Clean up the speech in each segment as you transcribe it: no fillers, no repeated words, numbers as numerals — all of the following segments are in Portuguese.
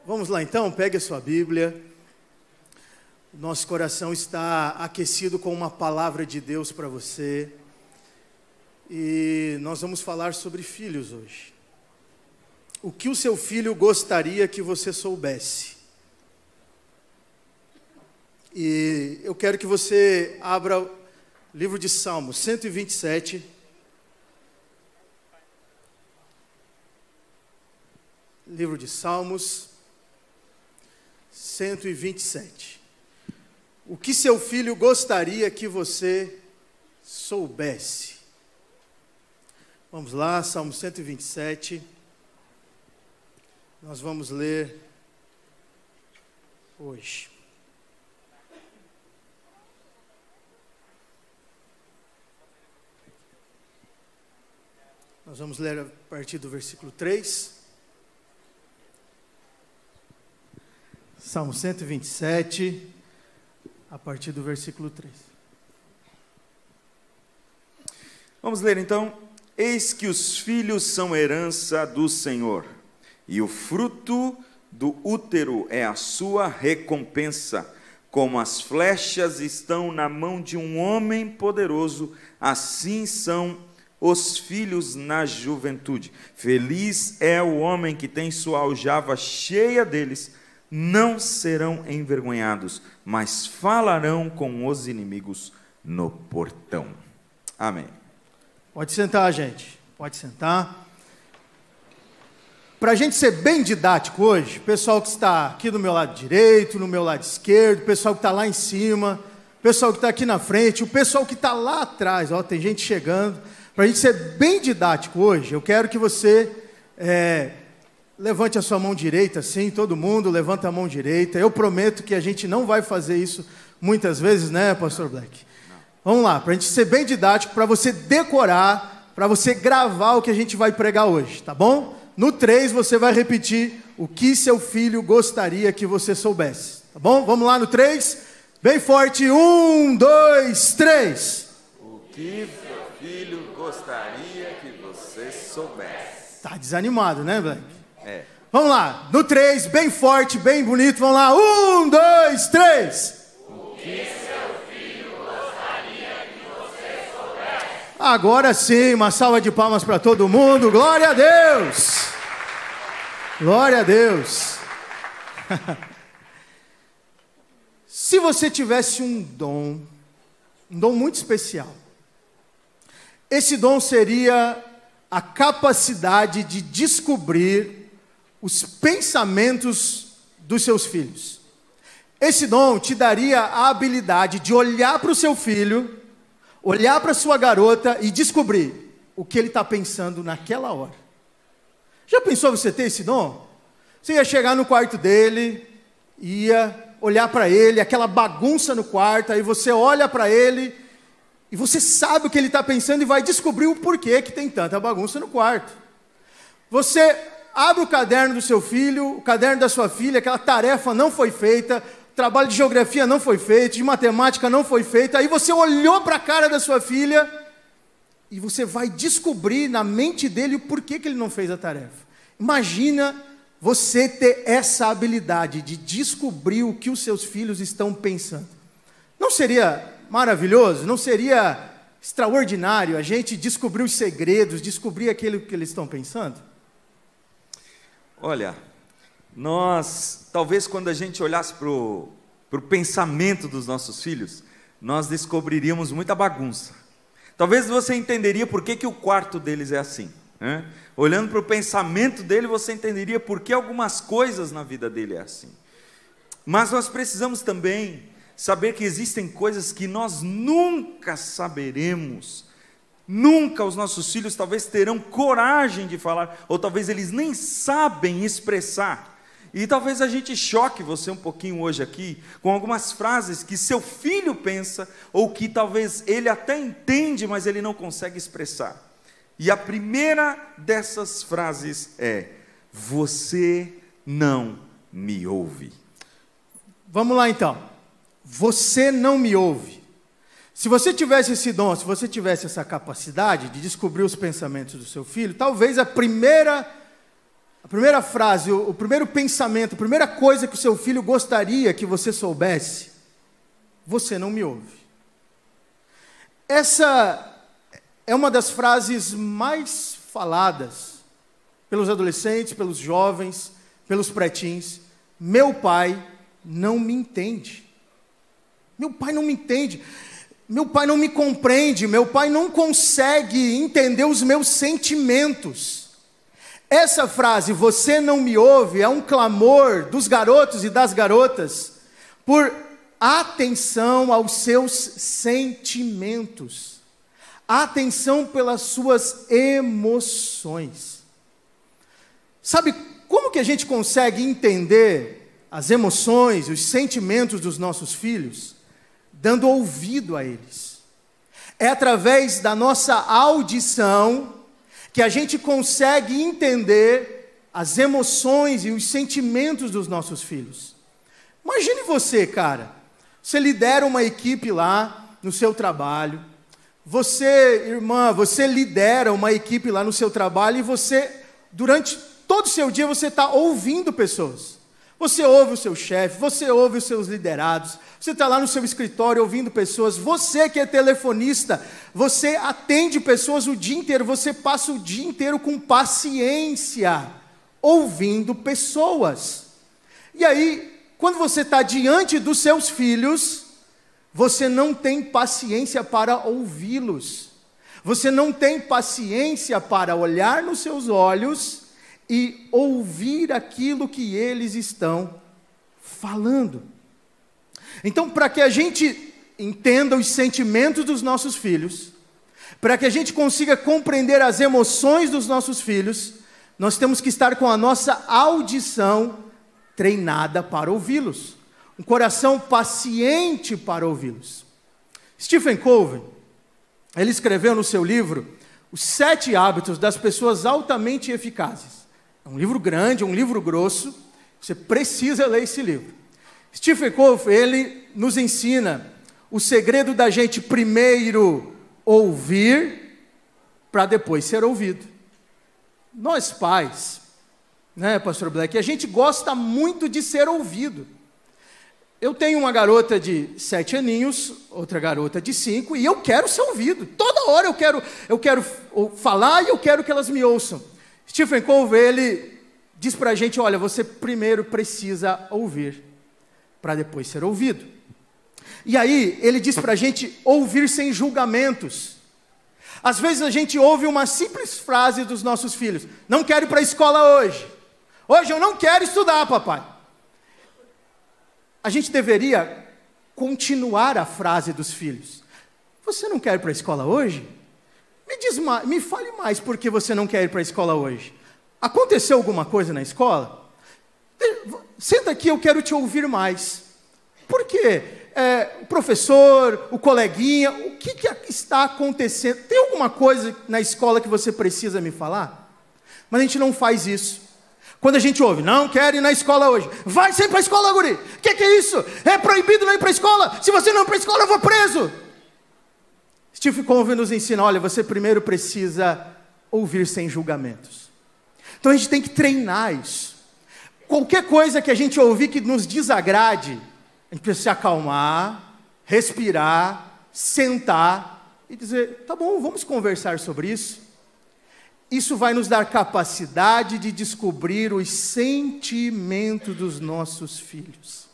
Vamos lá então, pegue a sua Bíblia. Nosso coração está aquecido com uma palavra de Deus para você. E nós vamos falar sobre filhos hoje. O que o seu filho gostaria que você soubesse? E eu quero que você abra o livro de Salmos 127. Livro de Salmos 127. O que seu filho gostaria que você soubesse? Vamos lá, Salmo 127. Nós vamos ler hoje. Nós vamos ler a partir do versículo 3. Salmo 127, a partir do versículo 3. Vamos ler então. Eis que os filhos são herança do Senhor, e o fruto do útero é a sua recompensa. Como as flechas estão na mão de um homem poderoso, assim são os filhos na juventude. Feliz é o homem que tem sua aljava cheia deles. Não serão envergonhados, mas falarão com os inimigos no portão. Amém. Pode sentar, gente. Pode sentar. Para a gente ser bem didático hoje, pessoal que está aqui no meu lado direito, no meu lado esquerdo, pessoal que está lá em cima, pessoal que está aqui na frente, o pessoal que está lá atrás, ó, tem gente chegando. Para a gente ser bem didático hoje, eu quero que você levante a sua mão direita, sim, todo mundo, levanta a mão direita. Eu prometo que a gente não vai fazer isso muitas vezes, né, Pastor Black? Não. Vamos lá, para a gente ser bem didático, para você decorar, para você gravar o que a gente vai pregar hoje, tá bom? No 3 você vai repetir o que seu filho gostaria que você soubesse, tá bom? Vamos lá no 3, bem forte, 1, 2, 3. O que seu filho gostaria que você soubesse? Tá desanimado, né, Black? Vamos lá, no 3, bem forte, bem bonito, vamos lá, 1, 2, 3. O que seu filho gostaria que você soubesse? Agora sim, uma salva de palmas para todo mundo, glória a Deus! Glória a Deus! Se você tivesse um dom muito especial, esse dom seria a capacidade de descobrir os pensamentos dos seus filhos. Esse dom te daria a habilidade de olhar para o seu filho, olhar para a sua garota e descobrir o que ele está pensando naquela hora. Já pensou você ter esse dom? Você ia chegar no quarto dele, ia olhar para ele, aquela bagunça no quarto, aí você olha para ele e você sabe o que ele está pensando e vai descobrir o porquê que tem tanta bagunça no quarto. Você abre o caderno do seu filho, o caderno da sua filha, aquela tarefa não foi feita, o trabalho de geografia não foi feito, de matemática não foi feito, aí você olhou para a cara da sua filha e você vai descobrir na mente dele o porquê que ele não fez a tarefa. Imagina você ter essa habilidade de descobrir o que os seus filhos estão pensando. Não seria maravilhoso? Não seria extraordinário a gente descobrir os segredos, descobrir aquilo que eles estão pensando? Olha, nós, talvez quando a gente olhasse para o pensamento dos nossos filhos, nós descobriríamos muita bagunça. Talvez você entenderia por que o quarto deles é assim, né? Olhando para o pensamento dele, você entenderia por que algumas coisas na vida dele é assim. Mas nós precisamos também saber que existem coisas que nós nunca saberemos. Nunca os nossos filhos talvez terão coragem de falar, ou talvez eles nem sabem expressar. E talvez a gente choque você um pouquinho hoje aqui, com algumas frases que seu filho pensa, ou que talvez ele até entende, mas ele não consegue expressar. E a primeira dessas frases é: você não me ouve. Vamos lá então. Você não me ouve. Se você tivesse esse dom, se você tivesse essa capacidade de descobrir os pensamentos do seu filho, talvez a primeira A primeira frase, o primeiro pensamento, a primeira coisa que o seu filho gostaria que você soubesse: você não me ouve. Essa é uma das frases mais faladas pelos adolescentes, pelos jovens, pelos pretinhos. Meu pai não me entende. Meu pai não me entende. Meu pai não me compreende. Meu pai não consegue entender os meus sentimentos. Essa frase, você não me ouve, é um clamor dos garotos e das garotas por atenção aos seus sentimentos. Atenção pelas suas emoções. Sabe como que a gente consegue entender as emoções, os sentimentos dos nossos filhos? Dando ouvido a eles. É através da nossa audição que a gente consegue entender as emoções e os sentimentos dos nossos filhos. Imagine você, cara, você lidera uma equipe lá no seu trabalho, você, irmã, você lidera uma equipe lá no seu trabalho e você, durante todo o seu dia, você está ouvindo pessoas. Você ouve o seu chefe, você ouve os seus liderados, você está lá no seu escritório ouvindo pessoas, você que é telefonista, você atende pessoas o dia inteiro, você passa o dia inteiro com paciência, ouvindo pessoas. E aí, quando você está diante dos seus filhos, você não tem paciência para ouvi-los, você não tem paciência para olhar nos seus olhos e ouvir aquilo que eles estão falando. Então, para que a gente entenda os sentimentos dos nossos filhos, para que a gente consiga compreender as emoções dos nossos filhos, nós temos que estar com a nossa audição treinada para ouvi-los, um coração paciente para ouvi-los. Stephen Covey, ele escreveu no seu livro Os 7 Hábitos das Pessoas Altamente Eficazes. É um livro grande, um livro grosso, você precisa ler esse livro. Stephen Covey, ele nos ensina o segredo da gente primeiro ouvir, para depois ser ouvido. Nós pais, né, Pastor Black, a gente gosta muito de ser ouvido. Eu tenho uma garota de 7 aninhos, outra garota de 5, e eu quero ser ouvido. Toda hora eu quero falar e eu quero que elas me ouçam. Stephen Covey, ele diz para a gente, olha, você primeiro precisa ouvir, para depois ser ouvido. E aí, ele diz para a gente ouvir sem julgamentos. Às vezes a gente ouve uma simples frase dos nossos filhos: não quero ir para a escola hoje. Hoje eu não quero estudar, papai. A gente deveria continuar a frase dos filhos: você não quer ir para a escola hoje? Me fale mais por que você não quer ir para a escola hoje. Aconteceu alguma coisa na escola? Senta aqui, eu quero te ouvir mais. Por quê? O professor, o coleguinha, o que está acontecendo? Tem alguma coisa na escola que você precisa me falar? Mas a gente não faz isso. Quando a gente ouve, não quero ir na escola hoje. Vai sempre para a escola, guri. O que é isso? É proibido não ir para a escola. Se você não ir para a escola, eu vou preso. Stephen Covey nos ensina, olha, você primeiro precisa ouvir sem julgamentos. Então a gente tem que treinar isso. Qualquer coisa que a gente ouvir que nos desagrade, a gente precisa se acalmar, respirar, sentar e dizer, tá bom, vamos conversar sobre isso. Isso vai nos dar capacidade de descobrir os sentimentos dos nossos filhos.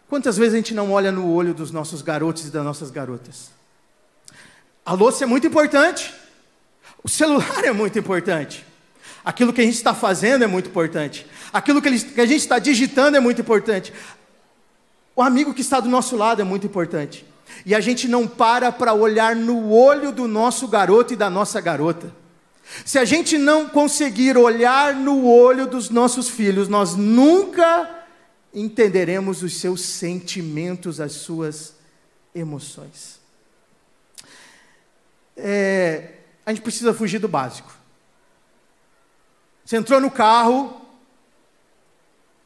Quantas vezes a gente não olha no olho dos nossos garotos e das nossas garotas? A louça é muito importante. O celular é muito importante. Aquilo que a gente está fazendo é muito importante. Aquilo que a gente está digitando é muito importante. O amigo que está do nosso lado é muito importante. E a gente não para olhar no olho do nosso garoto e da nossa garota. Se a gente não conseguir olhar no olho dos nossos filhos, nós nunca entenderemos os seus sentimentos, as suas emoções. A gente precisa fugir do básico. Você entrou no carro,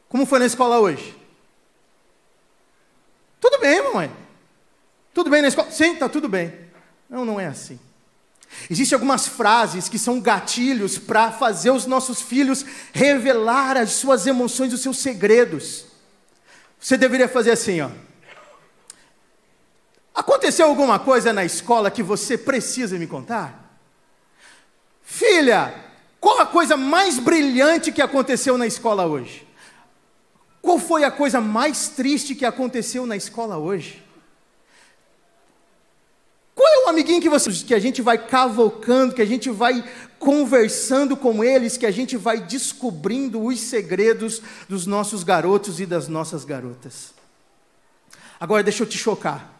como foi na escola hoje? Tudo bem, mamãe. Tudo bem na escola? Sim, está tudo bem. Não, não é assim. Existem algumas frases que são gatilhos para fazer os nossos filhos revelar as suas emoções, os seus segredos. Você deveria fazer assim, ó. Aconteceu alguma coisa na escola que você precisa me contar? Filha, qual a coisa mais brilhante que aconteceu na escola hoje? Qual foi a coisa mais triste que aconteceu na escola hoje? Qual é o amiguinho que a gente vai cavocando, que a gente vai conversando com eles, que a gente vai descobrindo os segredos dos nossos garotos e das nossas garotas? Agora deixa eu te chocar.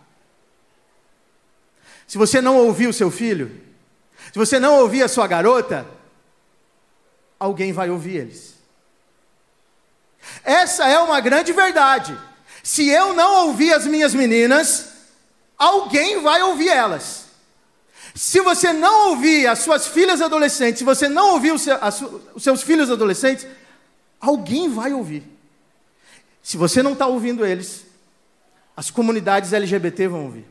Se você não ouvir o seu filho, se você não ouvir a sua garota, alguém vai ouvir eles. Essa é uma grande verdade. Se eu não ouvir as minhas meninas, alguém vai ouvir elas. Se você não ouvir as suas filhas adolescentes, se você não ouvir os seus filhos adolescentes, alguém vai ouvir. Se você não está ouvindo eles, as comunidades LGBT vão ouvir.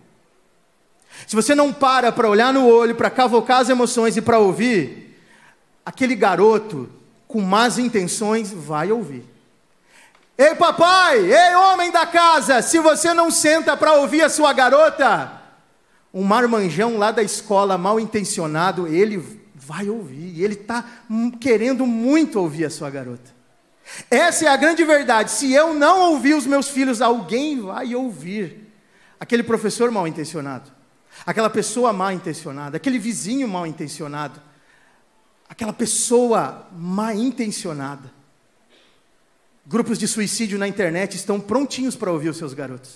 Se você não para olhar no olho, para cavocar as emoções e para ouvir, aquele garoto com más intenções vai ouvir. Ei papai, ei homem da casa, se você não senta para ouvir a sua garota, um marmanjão lá da escola mal intencionado, ele vai ouvir, e ele está querendo muito ouvir a sua garota. Essa é a grande verdade. Se eu não ouvir os meus filhos, alguém vai ouvir. Aquele professor mal intencionado, aquela pessoa mal intencionada, aquele vizinho mal intencionado, aquela pessoa mal intencionada. Grupos de suicídio na internet estão prontinhos para ouvir os seus garotos.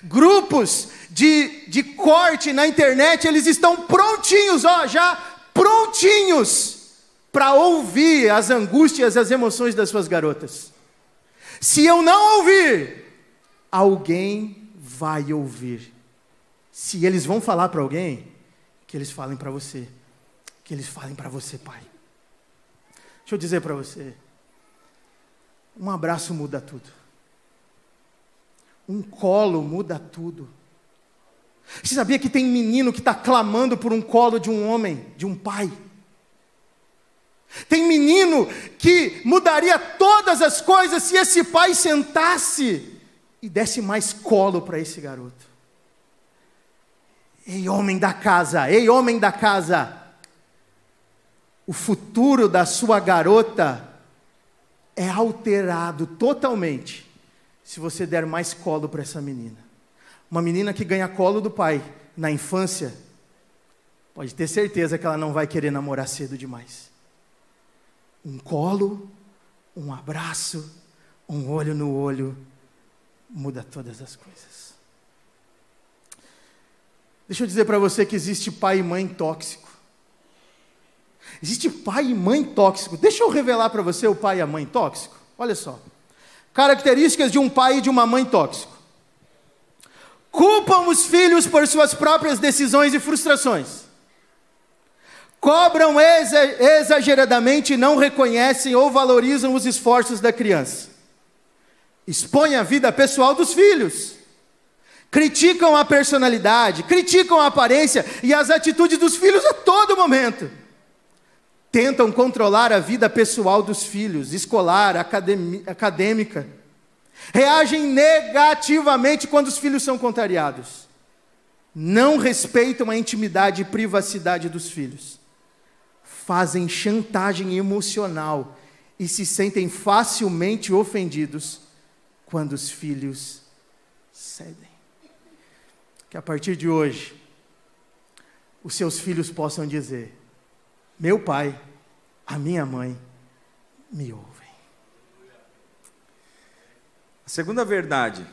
Grupos de corte na internet, eles estão prontinhos, já prontinhos para ouvir as angústias, as emoções das suas garotas. Se eu não ouvir, alguém vai ouvir. Se eles vão falar para alguém, que eles falem para você. Que eles falem para você, pai. Deixa eu dizer para você. Um abraço muda tudo. Um colo muda tudo. Você sabia que tem menino que está clamando por um colo de um homem, de um pai? Tem menino que mudaria todas as coisas se esse pai sentasse e desse mais colo para esse garoto. Ei, homem da casa, ei, homem da casa, o futuro da sua garota é alterado totalmente se você der mais colo para essa menina. Uma menina que ganha colo do pai na infância, pode ter certeza que ela não vai querer namorar cedo demais. Um colo, um abraço, um olho no olho, muda todas as coisas. Deixa eu dizer para você que existe pai e mãe tóxico. Existe pai e mãe tóxico. Deixa eu revelar para você o pai e a mãe tóxico. Olha só. Características de um pai e de uma mãe tóxico. Culpam os filhos por suas próprias decisões e frustrações. Cobram exageradamente e não reconhecem ou valorizam os esforços da criança. Expõem a vida pessoal dos filhos. Criticam a personalidade, criticam a aparência e as atitudes dos filhos a todo momento. Tentam controlar a vida pessoal dos filhos, escolar, acadêmica. Reagem negativamente quando os filhos são contrariados. Não respeitam a intimidade e privacidade dos filhos. Fazem chantagem emocional e se sentem facilmente ofendidos quando os filhos cedem. Que a partir de hoje, os seus filhos possam dizer: meu pai, a minha mãe, me ouvem. A segunda verdade,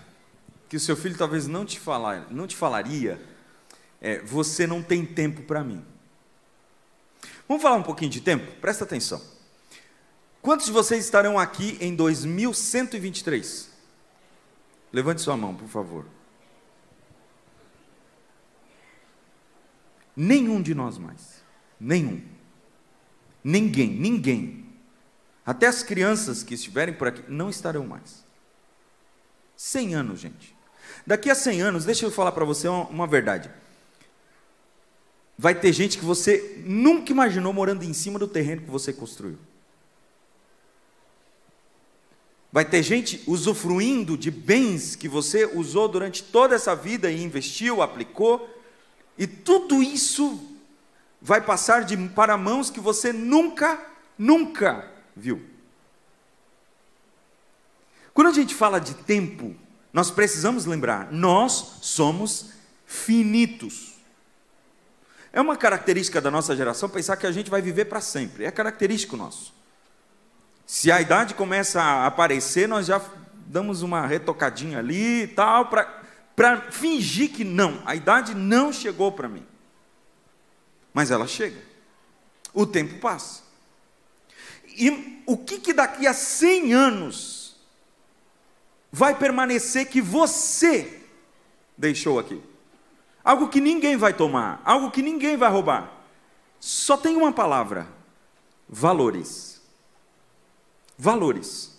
que o seu filho talvez não te falaria, é: você não tem tempo para mim. Vamos falar um pouquinho de tempo? Presta atenção. Quantos de vocês estarão aqui em 2123? Levante sua mão, por favor. Nenhum de nós mais. Nenhum. Ninguém. Até as crianças que estiverem por aqui não estarão mais. 100 anos, gente. Daqui a 100 anos, deixa eu falar para você uma verdade. vai ter gente que você nunca imaginou morando em cima do terreno que você construiu. Vai ter gente usufruindo de bens que você usou durante toda essa vida e investiu, aplicou, e tudo isso vai passar para mãos que você nunca viu. Quando a gente fala de tempo, nós precisamos lembrar, nós somos finitos. É uma característica da nossa geração pensar que a gente vai viver para sempre, é característico nosso. Se a idade começa a aparecer, nós já damos uma retocadinha ali e tal, para fingir que não, a idade não chegou para mim. Mas ela chega. O tempo passa. E o que daqui a 100 anos vai permanecer que você deixou aqui? Algo que ninguém vai tomar, algo que ninguém vai roubar. Só tem uma palavra: valores. Valores.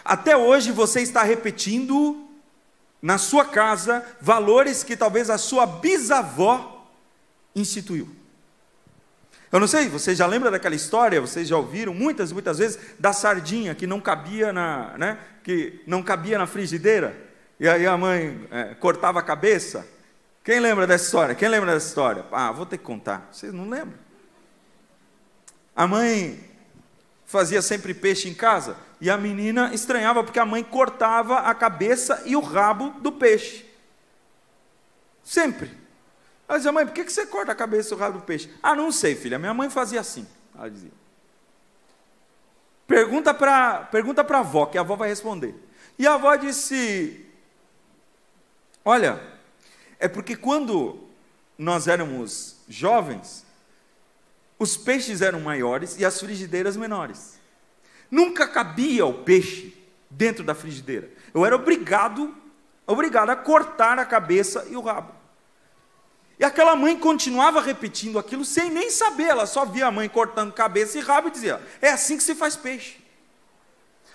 Até hoje você está repetindo na sua casa valores que talvez a sua bisavó instituiu. Eu não sei, você já lembra daquela história, vocês já ouviram muitas vezes, da sardinha que não cabia na frigideira, e aí a mãe cortava a cabeça. Quem lembra dessa história? Quem lembra dessa história? Ah, vou ter que contar, vocês não lembram? A mãe fazia sempre peixe em casa, e a menina estranhava, porque a mãe cortava a cabeça e o rabo do peixe. Sempre. Ela dizia: mãe, por que você corta a cabeça e o rabo do peixe? Ah, não sei, filha, minha mãe fazia assim. Ela dizia. Pergunta para a avó, que a avó vai responder. E a avó disse: olha, é porque quando nós éramos jovens, os peixes eram maiores e as frigideiras menores. Nunca cabia o peixe dentro da frigideira. Eu era obrigado a cortar a cabeça e o rabo. E aquela mãe continuava repetindo aquilo sem nem saber. Ela só via a mãe cortando cabeça e rabo e dizia: é assim que se faz peixe.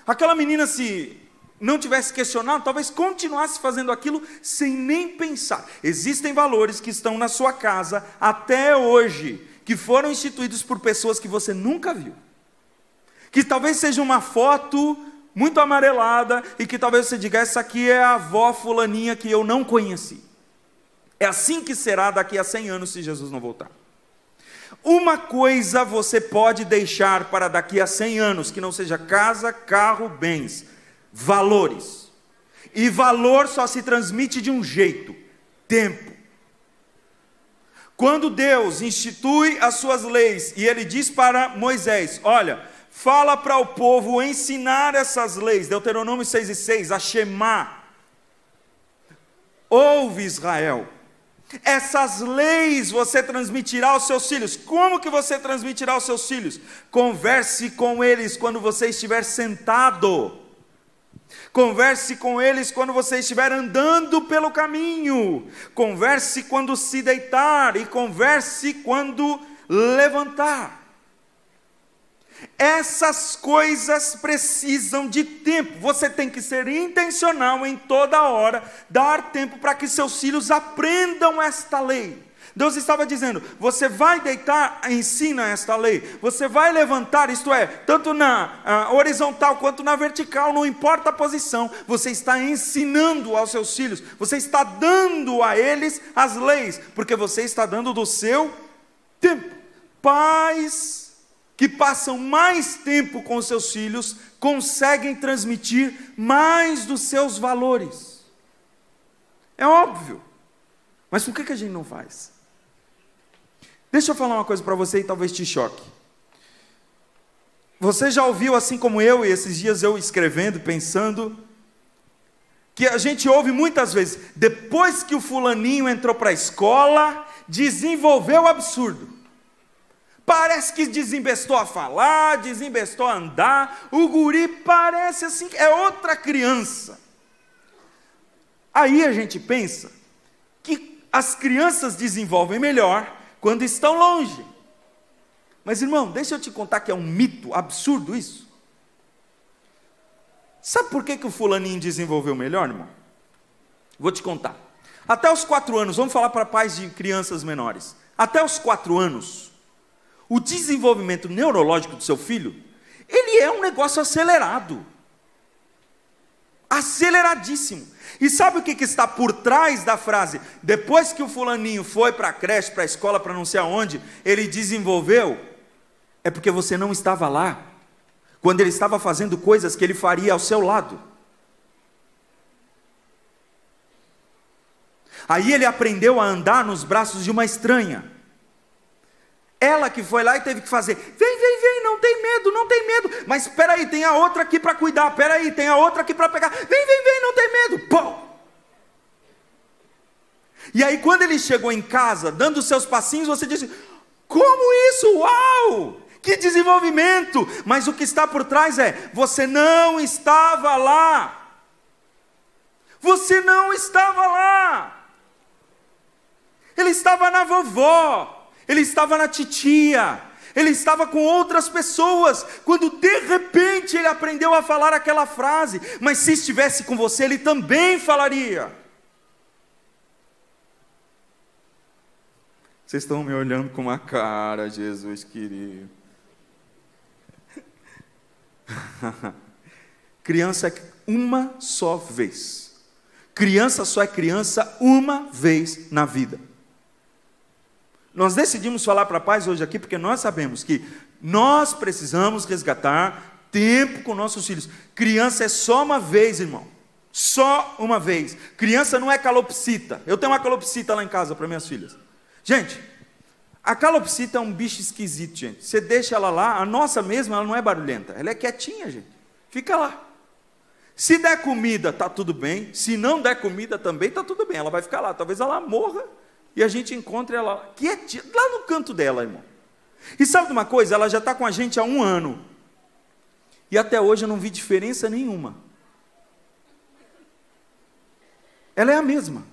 Aquela menina, se não tivesse questionado, talvez continuasse fazendo aquilo sem nem pensar. Existem valores que estão na sua casa até hoje, que foram instituídos por pessoas que você nunca viu, que talvez seja uma foto muito amarelada, e que talvez você diga: essa aqui é a avó fulaninha que eu não conheci. É assim que será daqui a 100 anos, se Jesus não voltar. Uma coisa você pode deixar para daqui a 100 anos, que não seja casa, carro, bens: valores. E valor só se transmite de um jeito: tempo. Quando Deus institui as suas leis, e Ele diz para Moisés: olha, fala para o povo ensinar essas leis, Deuteronômio 6:6, a Shema. Ouve, Israel, essas leis você transmitirá aos seus filhos. Como que você transmitirá aos seus filhos? Converse com eles quando você estiver sentado. Converse com eles quando você estiver andando pelo caminho. Converse quando se deitar e converse quando levantar. Essas coisas precisam de tempo. Você tem que ser intencional em toda hora, dar tempo para que seus filhos aprendam esta lei. Deus estava dizendo: você vai deitar, ensina esta lei. Você vai levantar, isto é, tanto na horizontal quanto na vertical, não importa a posição, você está ensinando aos seus filhos, você está dando a eles as leis, porque você está dando do seu tempo. Pais que passam mais tempo com seus filhos conseguem transmitir mais dos seus valores. É óbvio, mas por que a gente não faz? Deixa eu falar uma coisa para você e talvez te choque. Você já ouviu, assim como eu, e esses dias eu escrevendo, pensando, que a gente ouve muitas vezes: depois que o fulaninho entrou para a escola, desenvolveu o absurdo. Parece que desembestou a falar, desembestou a andar, o guri parece assim, é outra criança. Aí a gente pensa que as crianças desenvolvem melhor quando estão longe. Mas, irmão, deixa eu te contar que é um mito absurdo isso. Sabe por que o fulaninho desenvolveu melhor, irmão? Vou te contar. Até os 4 anos, vamos falar para pais de crianças menores. até os 4 anos, o desenvolvimento neurológico do seu filho, ele é um negócio acelerado. Aceleradíssimo. E sabe o que está por trás da frase? Depois que o fulaninho foi para a creche, para a escola, para não sei aonde, ele desenvolveu, é porque você não estava lá, quando ele estava fazendo coisas que ele faria ao seu lado. Aí ele aprendeu a andar nos braços de uma estranha. Ela que foi lá e teve que fazer, vem, não tem medo, mas espera aí, tem a outra aqui para cuidar, espera aí, tem a outra aqui para pegar, vem, não tem medo, pô! E aí quando ele chegou em casa, dando os seus passinhos, você disse, como isso? Uau! Que desenvolvimento! Mas o que está por trás é, você não estava lá. Você não estava lá. Ele estava na vovó. Ele estava na titia, ele estava com outras pessoas, quando de repente ele aprendeu a falar aquela frase, mas se estivesse com você, ele também falaria. Vocês estão me olhando com uma cara, Jesus querido. Criança é uma só vez. Criança só é criança uma vez na vida. Nós decidimos falar para pais hoje aqui, porque nós sabemos que nós precisamos resgatar tempo com nossos filhos. Criança é só uma vez, irmão. Só uma vez. Criança não é calopsita. Eu tenho uma calopsita lá em casa para minhas filhas. Gente, a calopsita é um bicho esquisito, gente. Você deixa ela lá, a nossa mesma, ela não é barulhenta. Ela é quietinha, gente. Fica lá. Se der comida, está tudo bem. Se não der comida também, está tudo bem. Ela vai ficar lá. Talvez ela morra. E a gente encontra ela quietinha, lá no canto dela, irmão. E sabe de uma coisa? Ela já está com a gente há 1 ano. E até hoje eu não vi diferença nenhuma. Ela é a mesma.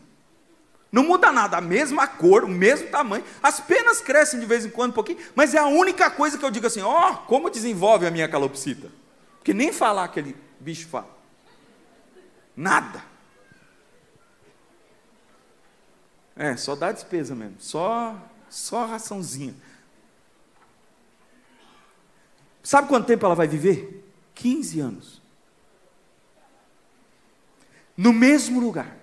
Não muda nada, a mesma cor, o mesmo tamanho. As penas crescem de vez em quando um pouquinho, mas é a única coisa que eu digo assim, como desenvolve a minha calopsita. Porque nem falar aquele bicho fala. Nada. Só dá despesa mesmo, só raçãozinha. Sabe quanto tempo ela vai viver? 15 anos. No mesmo lugar.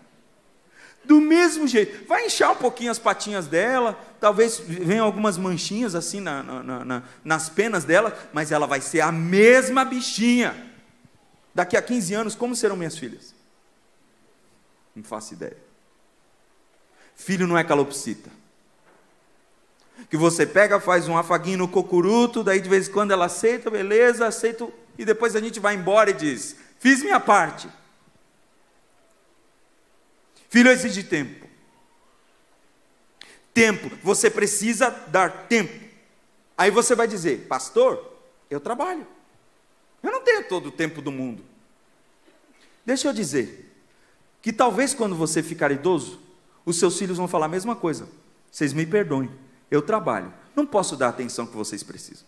Do mesmo jeito. Vai inchar um pouquinho as patinhas dela, talvez venham algumas manchinhas assim nas penas dela, mas ela vai ser a mesma bichinha. Daqui a 15 anos, como serão minhas filhas? Não faço ideia. Filho não é calopsita. Que você pega, faz um afaguinho no cocuruto, daí de vez em quando ela aceita, beleza, aceito, e depois a gente vai embora e diz, fiz minha parte. Filho exige tempo. Tempo, você precisa dar tempo. Aí você vai dizer, pastor, eu trabalho. Eu não tenho todo o tempo do mundo. Deixa eu dizer, que talvez quando você ficar idoso, os seus filhos vão falar a mesma coisa. Vocês me perdoem, eu trabalho, não posso dar a atenção que vocês precisam.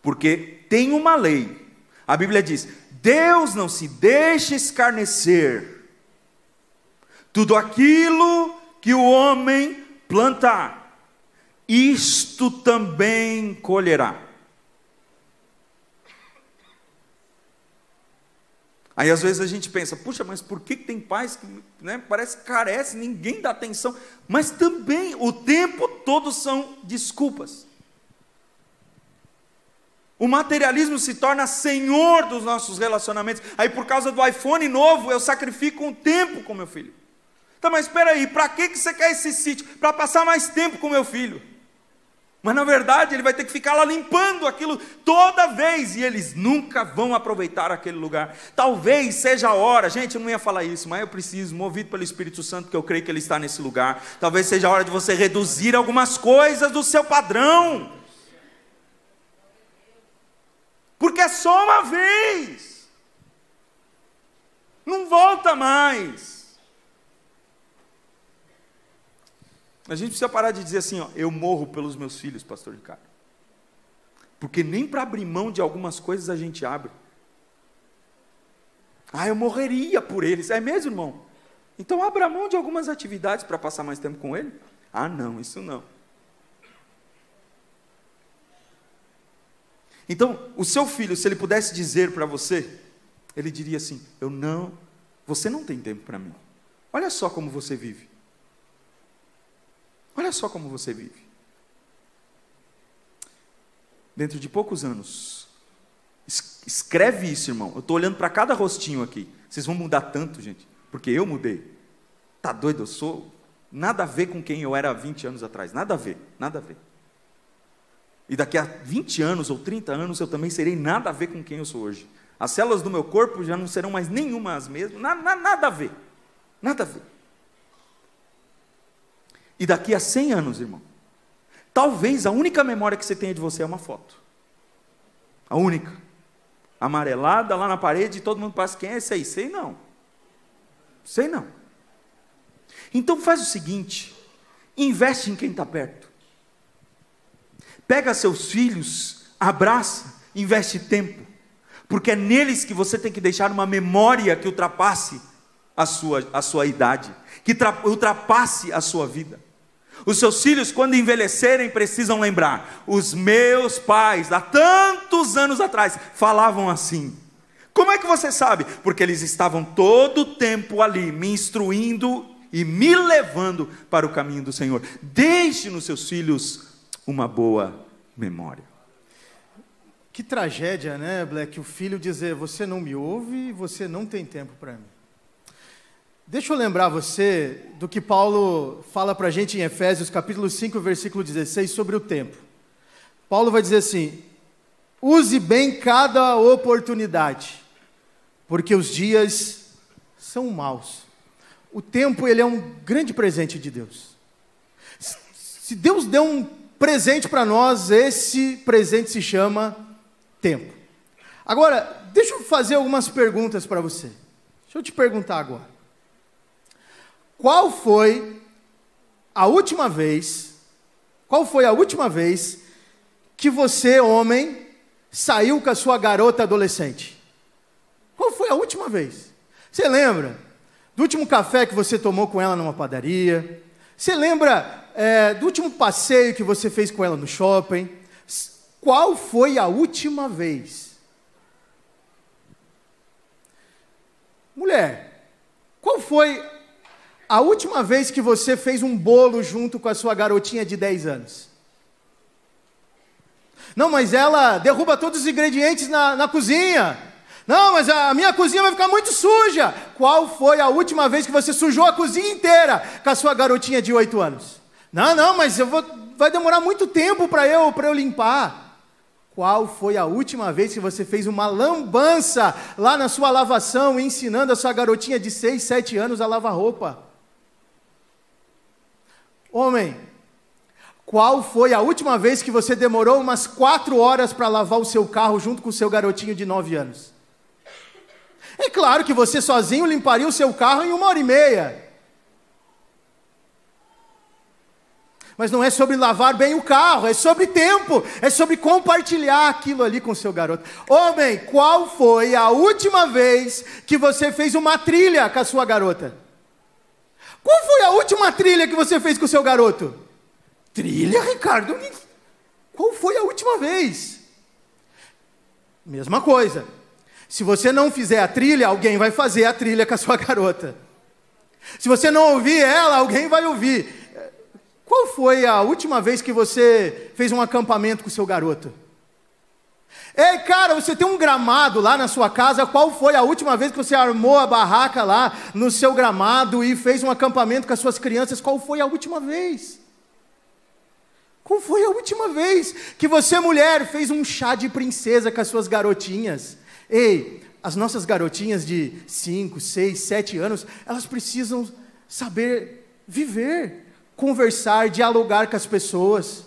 Porque tem uma lei, a Bíblia diz, Deus não se deixa escarnecer. Tudo aquilo que o homem plantar, isto também colherá. Aí às vezes a gente pensa, puxa, mas por que tem pais que parece que carece, ninguém dá atenção, mas também o tempo todo são desculpas. O materialismo se torna senhor dos nossos relacionamentos, aí por causa do iPhone novo eu sacrifico um tempo com meu filho. Tá, mas espera aí, para que você quer esse sítio? Para passar mais tempo com meu filho. Mas na verdade ele vai ter que ficar lá limpando aquilo toda vez, e eles nunca vão aproveitar aquele lugar. Talvez seja a hora, gente, eu não ia falar isso, mas eu preciso, movido pelo Espírito Santo, que eu creio que ele está nesse lugar. Talvez seja a hora de você reduzir algumas coisas do seu padrão. Porque é só uma vez. Não volta mais. A gente precisa parar de dizer assim, eu morro pelos meus filhos, pastor Ricardo. Porque nem para abrir mão de algumas coisas a gente abre. Eu morreria por eles. É mesmo, irmão? Então abra mão de algumas atividades para passar mais tempo com ele. Ah, não, isso não. Então, o seu filho, se ele pudesse dizer para você, ele diria assim: você não tem tempo para mim. Olha só como você vive. Olha só como você vive. Dentro de poucos anos, escreve isso, irmão. Eu estou olhando para cada rostinho aqui. Vocês vão mudar tanto, gente, porque eu mudei. Tá doido? Eu sou nada a ver com quem eu era há 20 anos atrás. Nada a ver, nada a ver. E daqui a 20 anos ou 30 anos eu também serei nada a ver com quem eu sou hoje. As células do meu corpo já não serão mais nenhuma as mesmas. Nada a ver. Nada a ver. E daqui a 100 anos, irmão, talvez a única memória que você tenha de você é uma foto. A única. Amarelada lá na parede e todo mundo passa: quem é esse aí? Sei não. Sei não. Então faz o seguinte: investe em quem está perto. Pega seus filhos, abraça, investe tempo. Porque é neles que você tem que deixar uma memória que ultrapasse a sua idade, que ultrapasse a sua vida. Os seus filhos, quando envelhecerem, precisam lembrar: os meus pais, há tantos anos atrás, falavam assim. Como é que você sabe? Porque eles estavam todo o tempo ali, me instruindo e me levando para o caminho do Senhor. Deixe nos seus filhos uma boa memória. Que tragédia, né, Black? O filho dizer: você não me ouve, você não tem tempo para mim. Deixa eu lembrar você do que Paulo fala para a gente em Efésios capítulo 5, versículo 16, sobre o tempo. Paulo vai dizer assim: use bem cada oportunidade, porque os dias são maus. O tempo, ele é um grande presente de Deus. Se Deus deu um presente para nós, esse presente se chama tempo. Agora, deixa eu fazer algumas perguntas para você. Deixa eu te perguntar agora. Qual foi a última vez que você, homem, saiu com a sua garota adolescente? Qual foi a última vez? Você lembra do último café que você tomou com ela numa padaria? Você lembra do último passeio que você fez com ela no shopping? Qual foi a última vez? Mulher, qual foi a última vez que você fez um bolo junto com a sua garotinha de 10 anos? Não, mas ela derruba todos os ingredientes na cozinha. Não, mas a minha cozinha vai ficar muito suja. Qual foi a última vez que você sujou a cozinha inteira com a sua garotinha de 8 anos? Não, mas vai demorar muito tempo para eu limpar. Qual foi a última vez que você fez uma lambança lá na sua lavação, ensinando a sua garotinha de 6, 7 anos a lavar roupa? Homem, qual foi a última vez que você demorou umas 4 horas para lavar o seu carro junto com o seu garotinho de 9 anos? É claro que você sozinho limparia o seu carro em 1h30. Mas não é sobre lavar bem o carro, é sobre tempo, é sobre compartilhar aquilo ali com o seu garoto. Homem, qual foi a última vez que você fez uma trilha com a sua garota? Qual foi a última trilha que você fez com o seu garoto? Trilha, Ricardo? Qual foi a última vez? Mesma coisa. Se você não fizer a trilha, alguém vai fazer a trilha com a sua garota. Se você não ouvir ela, alguém vai ouvir. Qual foi a última vez que você fez um acampamento com o seu garoto? Ei, cara, você tem um gramado lá na sua casa. Qual foi a última vez que você armou a barraca lá no seu gramado e fez um acampamento com as suas crianças? Qual foi a última vez? Qual foi a última vez que você, mulher, fez um chá de princesa com as suas garotinhas? Ei, as nossas garotinhas de 5, 6, 7 anos, elas precisam saber viver, conversar, dialogar com as pessoas.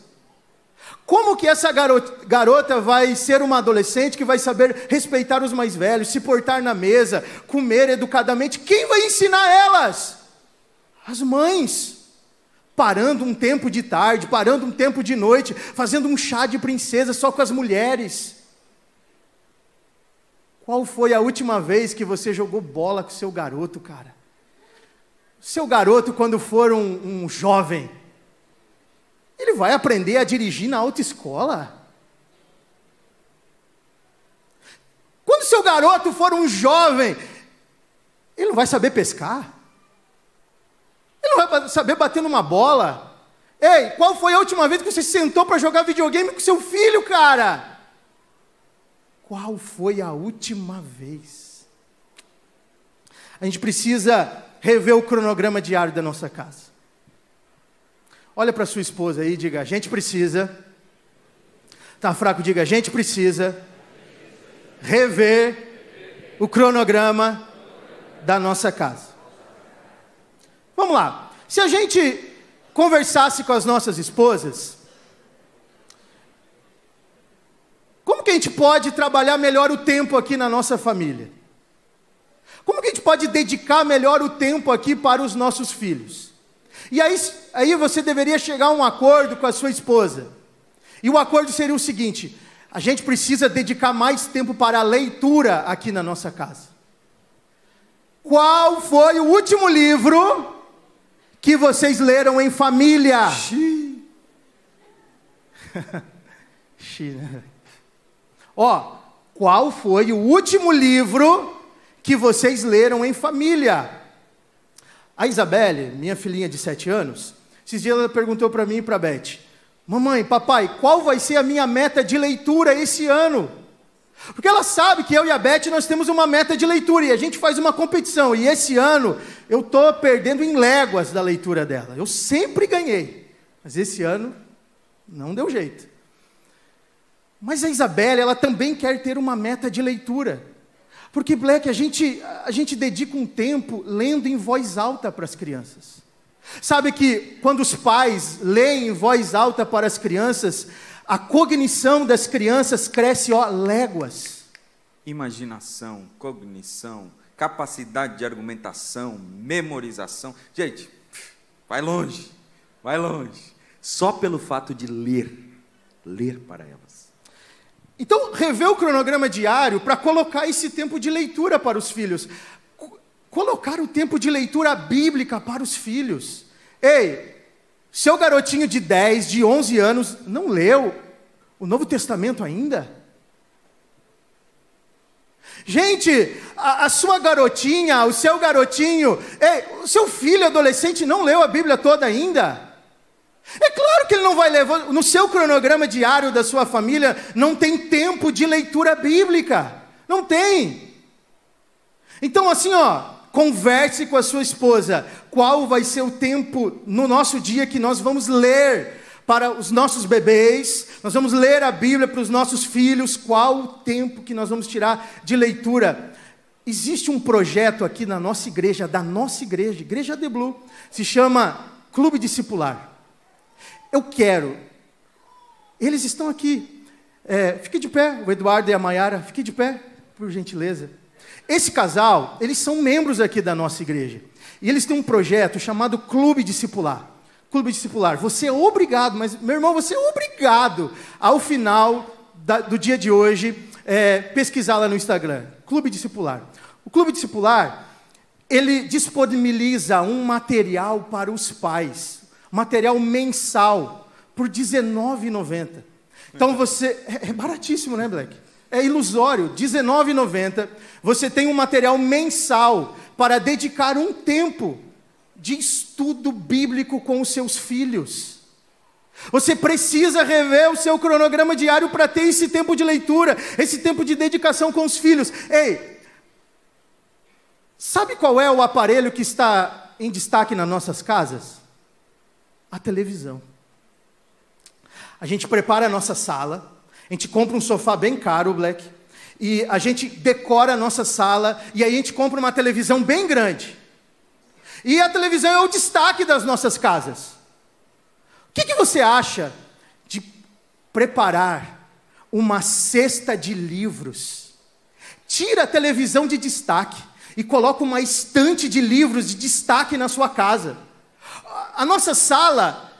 Como que essa garota vai ser uma adolescente que vai saber respeitar os mais velhos, se portar na mesa, comer educadamente? Quem vai ensinar elas? As mães. Parando um tempo de tarde, parando um tempo de noite, fazendo um chá de princesa só com as mulheres. Qual foi a última vez que você jogou bola com seu garoto, cara? Seu garoto, quando for um jovem, ele vai aprender a dirigir na autoescola? Quando seu garoto for um jovem, ele não vai saber pescar? Ele não vai saber bater numa bola? Ei, qual foi a última vez que você sentou para jogar videogame com seu filho, cara? Qual foi a última vez? A gente precisa rever o cronograma diário da nossa casa. Olha para sua esposa aí e diga: a gente precisa. Tá fraco? Diga: a gente precisa rever o cronograma da nossa casa. Vamos lá. Se a gente conversasse com as nossas esposas, como que a gente pode trabalhar melhor o tempo aqui na nossa família? Como que a gente pode dedicar melhor o tempo aqui para os nossos filhos? E aí você deveria chegar a um acordo com a sua esposa. E o acordo seria o seguinte: a gente precisa dedicar mais tempo para a leitura aqui na nossa casa. Qual foi o último livro que vocês leram em família? Qual foi o último livro que vocês leram em família? A Isabelle, minha filhinha de 7 anos, esses dias ela perguntou para mim e para a Beth: mamãe, papai, qual vai ser a minha meta de leitura esse ano? Porque ela sabe que eu e a Beth, nós temos uma meta de leitura, e a gente faz uma competição, e esse ano eu estou perdendo em léguas da leitura dela. Eu sempre ganhei, mas esse ano não deu jeito. Mas a Isabelle, ela também quer ter uma meta de leitura. Porque, Black, a gente dedica um tempo lendo em voz alta para as crianças. Sabe que quando os pais leem em voz alta para as crianças, a cognição das crianças cresce, léguas. Imaginação, cognição, capacidade de argumentação, memorização. Gente, vai longe, vai longe. Só pelo fato de ler para elas. Então, rever o cronograma diário para colocar esse tempo de leitura para os filhos. Colocar o tempo de leitura bíblica para os filhos. Ei, seu garotinho de 10, de 11 anos, não leu o Novo Testamento ainda? Gente, a sua garotinha, o seu garotinho, o seu filho adolescente não leu a Bíblia toda ainda? É claro que ele não vai levar, no seu cronograma diário da sua família, não tem tempo de leitura bíblica. Não tem. Então assim, converse com a sua esposa. Qual vai ser o tempo no nosso dia que nós vamos ler para os nossos bebês? Nós vamos ler a Bíblia para os nossos filhos. Qual o tempo que nós vamos tirar de leitura? Existe um projeto aqui na nossa igreja, Igreja The Blue, se chama Clube Discipular. Eu quero. Eles estão aqui. Fique de pé, o Eduardo e a Maiara, fique de pé, por gentileza. Esse casal, eles são membros aqui da nossa igreja. E eles têm um projeto chamado Clube Discipular. Clube Discipular. Você é obrigado, mas, meu irmão, você é obrigado, ao final do dia de hoje, pesquisar lá no Instagram. Clube Discipular. O Clube Discipular, ele disponibiliza um material para os pais. Material mensal, por R$19,90. Então você... É baratíssimo, né, Black? É ilusório, R$19,90. Você tem um material mensal para dedicar um tempo de estudo bíblico com os seus filhos. Você precisa rever o seu cronograma diário para ter esse tempo de leitura, esse tempo de dedicação com os filhos. Ei, sabe qual é o aparelho que está em destaque nas nossas casas? A televisão. A gente prepara a nossa sala, a gente compra um sofá bem caro, Black, e a gente decora a nossa sala, e aí a gente compra uma televisão bem grande. E a televisão é o destaque das nossas casas. O que você acha de preparar uma cesta de livros? Tira a televisão de destaque e coloca uma estante de livros de destaque na sua casa. A nossa sala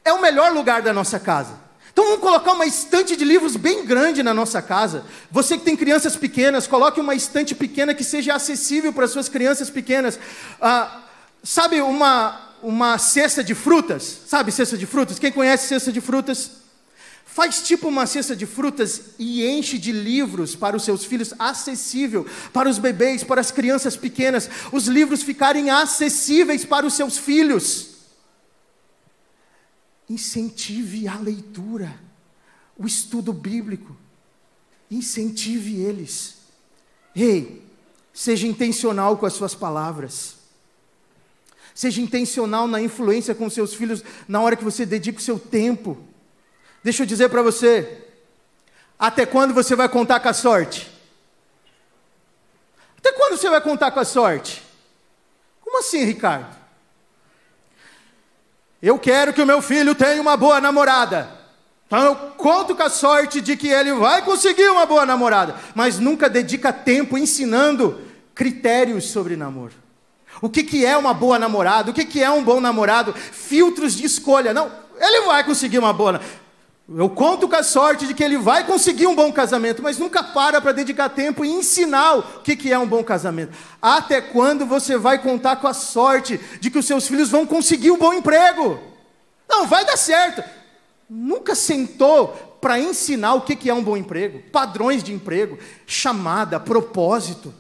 é o melhor lugar da nossa casa. Então vamos colocar uma estante de livros bem grande na nossa casa. Você que tem crianças pequenas, coloque uma estante pequena que seja acessível para as suas crianças pequenas. Sabe uma cesta de frutas? Sabe cesta de frutas? Quem conhece cesta de frutas? Faz tipo uma cesta de frutas e enche de livros para os seus filhos, acessível para os bebês, para as crianças pequenas, os livros ficarem acessíveis para os seus filhos. Incentive a leitura, o estudo bíblico, incentive eles. Ei, seja intencional com as suas palavras, seja intencional na influência com seus filhos, na hora que você dedica o seu tempo. Deixa eu dizer para você, até quando você vai contar com a sorte? Até quando você vai contar com a sorte? Como assim, Ricardo? Eu quero que o meu filho tenha uma boa namorada. Então eu conto com a sorte de que ele vai conseguir uma boa namorada, mas nunca dedica tempo ensinando critérios sobre namoro. O que é uma boa namorada? O que é um bom namorado? Filtros de escolha. Não, ele vai conseguir uma boa. Eu conto com a sorte de que ele vai conseguir um bom casamento, mas nunca para dedicar tempo e ensinar o que é um bom casamento. Até quando você vai contar com a sorte de que os seus filhos vão conseguir um bom emprego? Não, vai dar certo. Nunca sentou para ensinar o que é um bom emprego, padrões de emprego, chamada, propósito.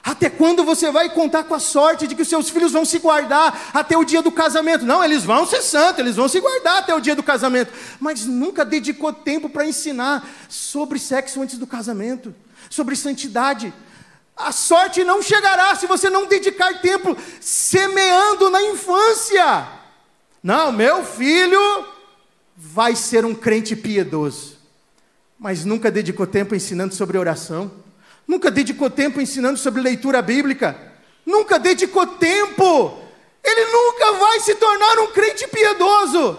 Até quando você vai contar com a sorte de que os seus filhos vão se guardar até o dia do casamento? Não, eles vão ser santos, eles vão se guardar até o dia do casamento. Mas nunca dedicou tempo para ensinar sobre sexo antes do casamento, sobre santidade. A sorte não chegará se você não dedicar tempo semeando na infância. Não, meu filho vai ser um crente piedoso, mas nunca dedicou tempo ensinando sobre oração. Nunca dedicou tempo ensinando sobre leitura bíblica. Nunca dedicou tempo. Ele nunca vai se tornar um crente piedoso.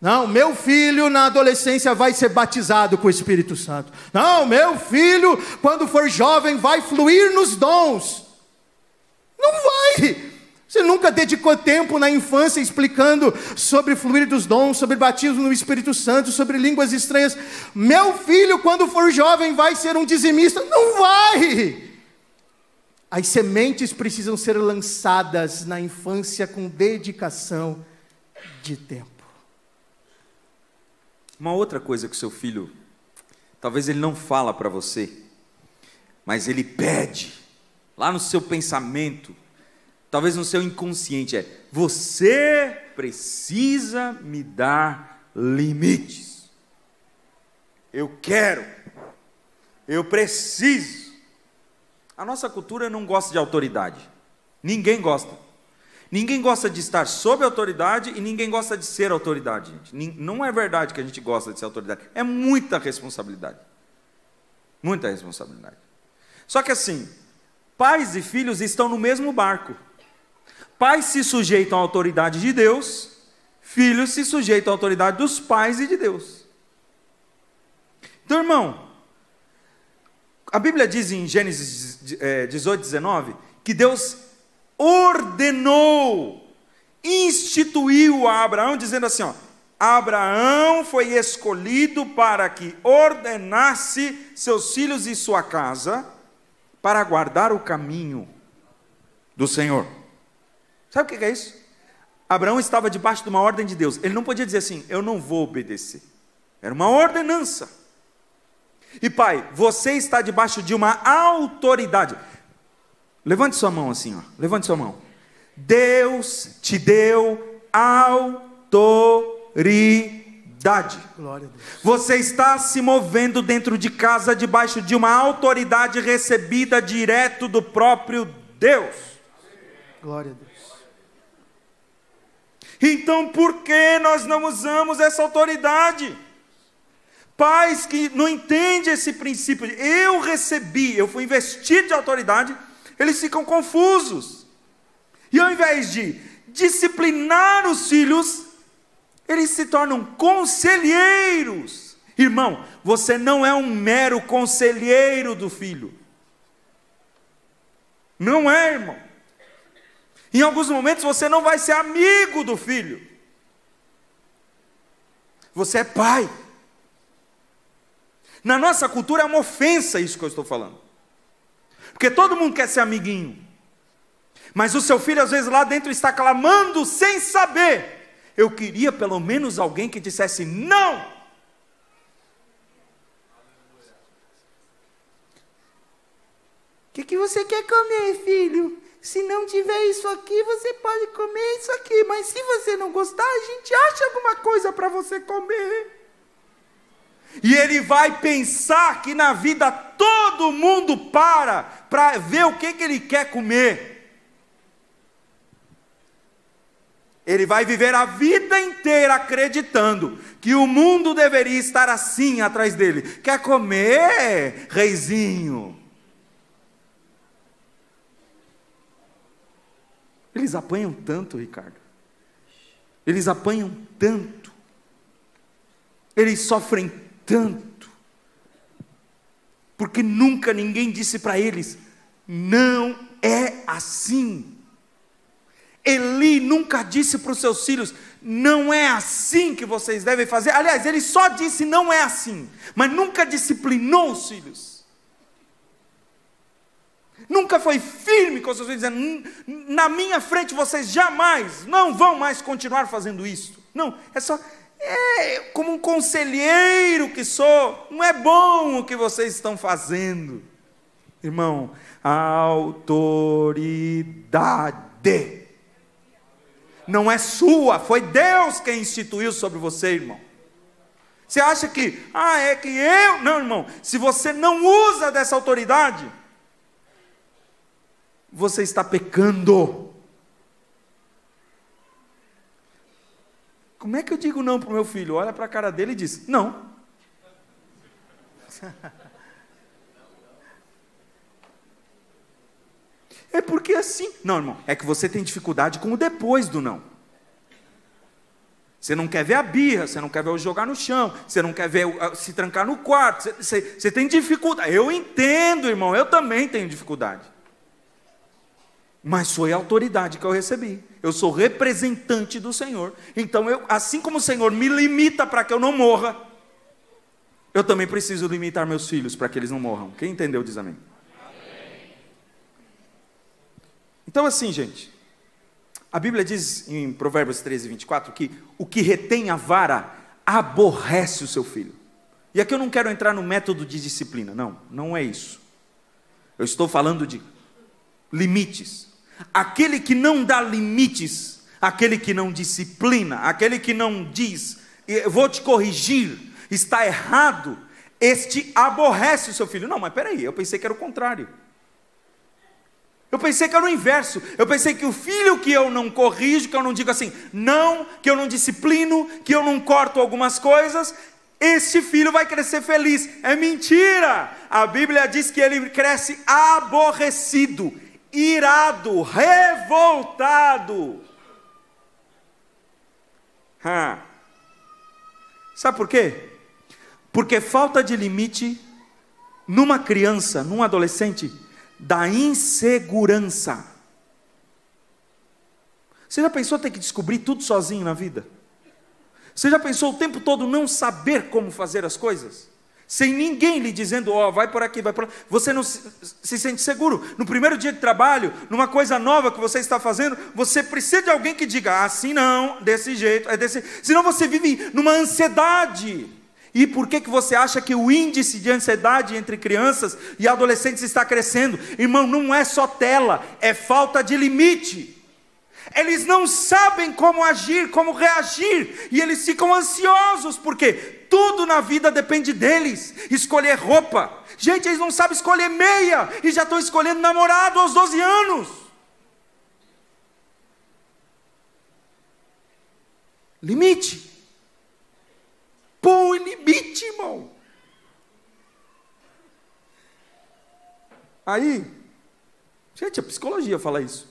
Não, meu filho na adolescência vai ser batizado com o Espírito Santo. Não, meu filho, quando for jovem, vai fluir nos dons. Não vai. Você nunca dedicou tempo na infância explicando sobre fluir dos dons, sobre batismo no Espírito Santo, sobre línguas estranhas. Meu filho, quando for jovem, vai ser um dizimista. Não vai! As sementes precisam ser lançadas na infância com dedicação de tempo. Uma outra coisa que o seu filho, talvez ele não fala para você, mas ele pede, lá no seu pensamento, talvez no seu inconsciente, você precisa me dar limites. Eu quero, eu preciso. A nossa cultura não gosta de autoridade. Ninguém gosta. Ninguém gosta de estar sob autoridade e ninguém gosta de ser autoridade, gente. Não é verdade que a gente gosta de ser autoridade. É muita responsabilidade. Muita responsabilidade. Só que assim, pais e filhos estão no mesmo barco. Pais se sujeitam à autoridade de Deus, filhos se sujeitam à autoridade dos pais e de Deus. Então, irmão, a Bíblia diz em Gênesis 18, 19, que Deus ordenou, instituiu a Abraão, dizendo assim, Abraão foi escolhido para que ordenasse seus filhos e sua casa, para guardar o caminho do Senhor. Sabe o que é isso? Abraão estava debaixo de uma ordem de Deus. Ele não podia dizer assim, eu não vou obedecer. Era uma ordenança. E pai, você está debaixo de uma autoridade. Levante sua mão assim, levante sua mão. Deus te deu autoridade. Glória a Deus. Você está se movendo dentro de casa debaixo de uma autoridade recebida direto do próprio Deus. Glória a Deus. Então, por que nós não usamos essa autoridade? Pais que não entendem esse princípio, eu fui investido de autoridade, eles ficam confusos. E ao invés de disciplinar os filhos, eles se tornam conselheiros. Irmão, você não é um mero conselheiro do filho. Não é, irmão. Em alguns momentos você não vai ser amigo do filho. Você é pai. Na nossa cultura é uma ofensa isso que eu estou falando. Porque todo mundo quer ser amiguinho. Mas o seu filho às vezes lá dentro está clamando sem saber. Eu queria pelo menos alguém que dissesse não. O que você quer comer, filho? Se não tiver isso aqui, você pode comer isso aqui. Mas se você não gostar, a gente acha alguma coisa para você comer. E ele vai pensar que na vida todo mundo para ver o que ele quer comer. Ele vai viver a vida inteira acreditando que o mundo deveria estar assim atrás dele. Quer comer, reizinho? Eles apanham tanto, Ricardo. Eles apanham tanto. Eles sofrem tanto. Porque nunca ninguém disse para eles, não é assim. Eli nunca disse para os seus filhos, não é assim que vocês devem fazer. Aliás, ele só disse não é assim, mas nunca disciplinou os filhos. Nunca foi firme com os seus filhos, dizendo, na minha frente vocês jamais, não vão mais continuar fazendo isso. Não, é só, como um conselheiro que sou, não é bom o que vocês estão fazendo. Irmão, autoridade não é sua, foi Deus quem instituiu sobre você, irmão. Você acha que, é que eu... Não, irmão, se você não usa dessa autoridade, você está pecando. Como é que eu digo não para o meu filho? Olha para a cara dele e diz, não. É porque assim... Não, irmão, é que você tem dificuldade com o depois do não. Você não quer ver a birra, você não quer ver o jogar no chão, você não quer ver se trancar no quarto, você tem dificuldade. Eu entendo, irmão, eu também tenho dificuldade. Mas foi a autoridade que eu recebi. Eu sou representante do Senhor. Então, assim como o Senhor me limita para que eu não morra, eu também preciso limitar meus filhos para que eles não morram. Quem entendeu diz amém. Então assim, gente, a Bíblia diz em Provérbios 13, 24, que o que retém a vara aborrece o seu filho. E aqui eu não quero entrar no método de disciplina, não é isso. Eu estou falando de limites. Aquele que não dá limites, aquele que não disciplina, aquele que não diz, eu vou te corrigir, está errado, este aborrece o seu filho. Não, mas peraí, eu pensei que era o contrário. Eu pensei que era o inverso. Eu pensei que o filho que eu não corrijo, que eu não digo assim, não, que eu não disciplino, que eu não corto algumas coisas, esse filho vai crescer feliz. É mentira! A Bíblia diz que ele cresce aborrecido, irado, revoltado. Sabe por quê? Porque falta de limite numa criança, num adolescente, da insegurança. Você já pensou ter que descobrir tudo sozinho na vida? Você já pensou o tempo todo não saber como fazer as coisas? Sem ninguém lhe dizendo, vai por aqui, vai por lá. Você não se sente seguro. No primeiro dia de trabalho, numa coisa nova que você está fazendo, você precisa de alguém que diga, assim não, desse jeito, é desse... Senão você vive numa ansiedade. E por que você acha que o índice de ansiedade entre crianças e adolescentes está crescendo? Irmão, não é só tela, é falta de limite. Eles não sabem como agir, como reagir, e eles ficam ansiosos, porque tudo na vida depende deles. Escolher roupa, gente, eles não sabem escolher meia, e já estão escolhendo namorado aos 12 anos. Limite. Põe limite, irmão. Aí, gente, a psicologia fala isso.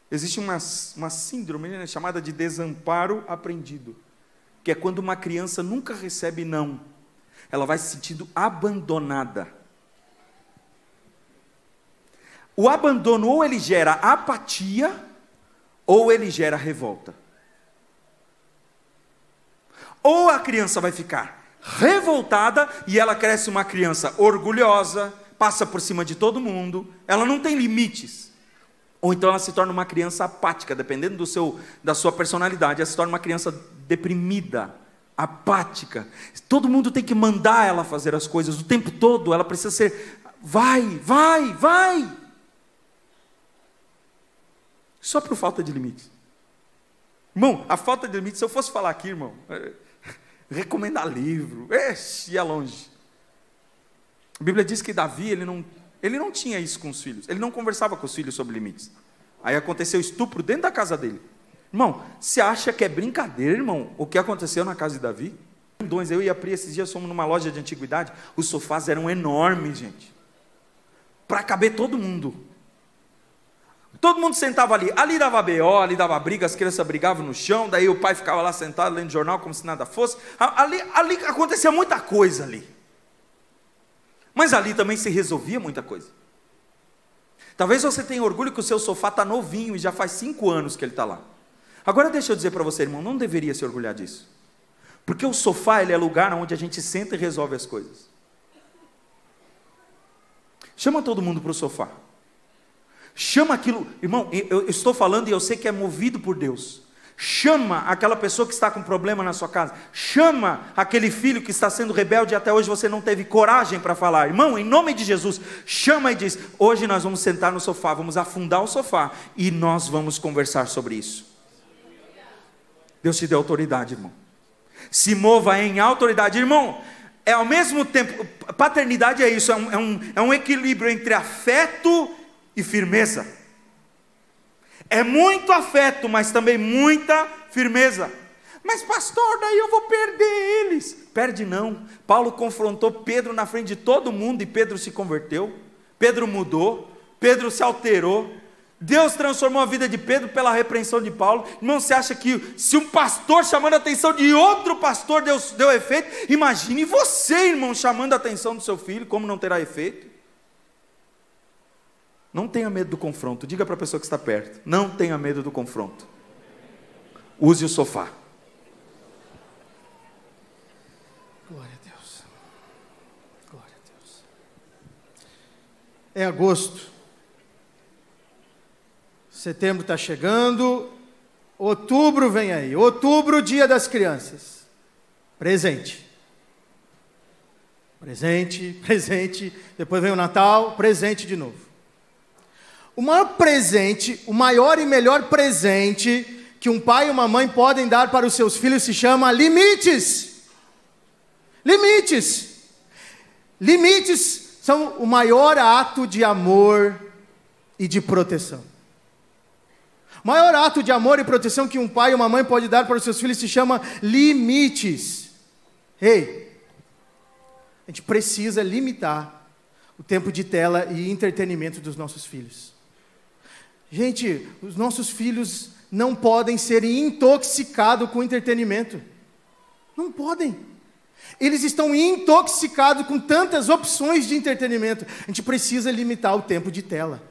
Existe uma síndrome chamada de desamparo aprendido, que é quando uma criança nunca recebe não, ela vai se sentindo abandonada. O abandono ou ele gera apatia, ou ele gera revolta. Ou a criança vai ficar revoltada e ela cresce uma criança orgulhosa, passa por cima de todo mundo, ela não tem limites. Ou então ela se torna uma criança apática, dependendo da sua personalidade, ela se torna uma criança deprimida, apática. Todo mundo tem que mandar ela fazer as coisas o tempo todo, ela precisa ser, vai, vai, vai. Só por falta de limites. Irmão, a falta de limites, se eu fosse falar aqui, irmão, recomendar livro, ia longe. A Bíblia diz que Davi, ele não tinha isso com os filhos, ele não conversava com os filhos sobre limites. Aí aconteceu estupro dentro da casa dele. Irmão, você acha que é brincadeira, irmão, o que aconteceu na casa de Davi? Eu e a Pri, esses dias fomos numa loja de antiguidade, os sofás eram enormes, gente, para caber todo mundo. Todo mundo sentava ali dava BO, ali dava briga, as crianças brigavam no chão, daí o pai ficava lá sentado lendo jornal como se nada fosse, ali acontecia muita coisa ali, mas ali também se resolvia muita coisa. Talvez você tenha orgulho que o seu sofá está novinho e já faz 5 anos que ele está lá. Agora deixa eu dizer para você, irmão, não deveria se orgulhar disso, porque o sofá, ele é lugar onde a gente senta e resolve as coisas. Chama todo mundo para o sofá. Chama aquilo, irmão, eu estou falando e eu sei que é movido por Deus. Chama aquela pessoa que está com problema na sua casa. Chama aquele filho que está sendo rebelde e até hoje você não teve coragem para falar. Irmão, em nome de Jesus, chama e diz, hoje nós vamos sentar no sofá, vamos afundar o sofá e nós vamos conversar sobre isso. Deus te deu autoridade, irmão. Se mova em autoridade, irmão. É ao mesmo tempo, paternidade é isso, é um equilíbrio entre afeto e firmeza. É muito afeto, mas também muita firmeza. Mas pastor, daí eu vou perder eles. Perde não. Paulo confrontou Pedro na frente de todo mundo e Pedro se converteu. Pedro mudou, Pedro se alterou. Deus transformou a vida de Pedro pela repreensão de Paulo. Irmão, você acha que se um pastor chamando a atenção de outro pastor deu efeito? Imagine você, irmão, chamando a atenção do seu filho, como não terá efeito? Não tenha medo do confronto. Diga para a pessoa que está perto, não tenha medo do confronto. Use o sofá. Glória a Deus. Glória a Deus. É agosto. Setembro está chegando. Outubro vem aí. Outubro, dia das crianças. Presente. Presente, presente. Depois vem o Natal, presente de novo. O maior presente, o maior e melhor presente que um pai e uma mãe podem dar para os seus filhos se chama limites. Limites. Limites são o maior ato de amor e de proteção. O maior ato de amor e proteção que um pai e uma mãe pode dar para os seus filhos se chama limites. Ei, a gente precisa limitar o tempo de tela e entretenimento dos nossos filhos. Gente, os nossos filhos não podem ser intoxicados com entretenimento. Não podem. Eles estão intoxicados com tantas opções de entretenimento. A gente precisa limitar o tempo de tela.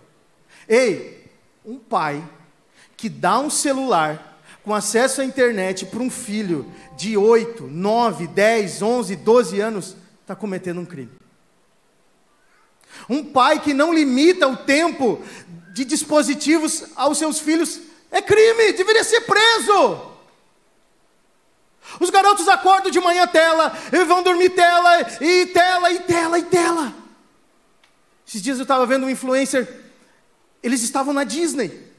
Ei, um pai que dá um celular com acesso à internet para um filho de 8, 9, 10, 11, 12 anos, está cometendo um crime. Um pai que não limita o tempo de dispositivos aos seus filhos é crime, deveria ser preso. Os garotos acordam de manhã tela, e vão dormir tela, e tela, e tela, e tela. Esses dias eu estava vendo um influencer, eles estavam na Disney.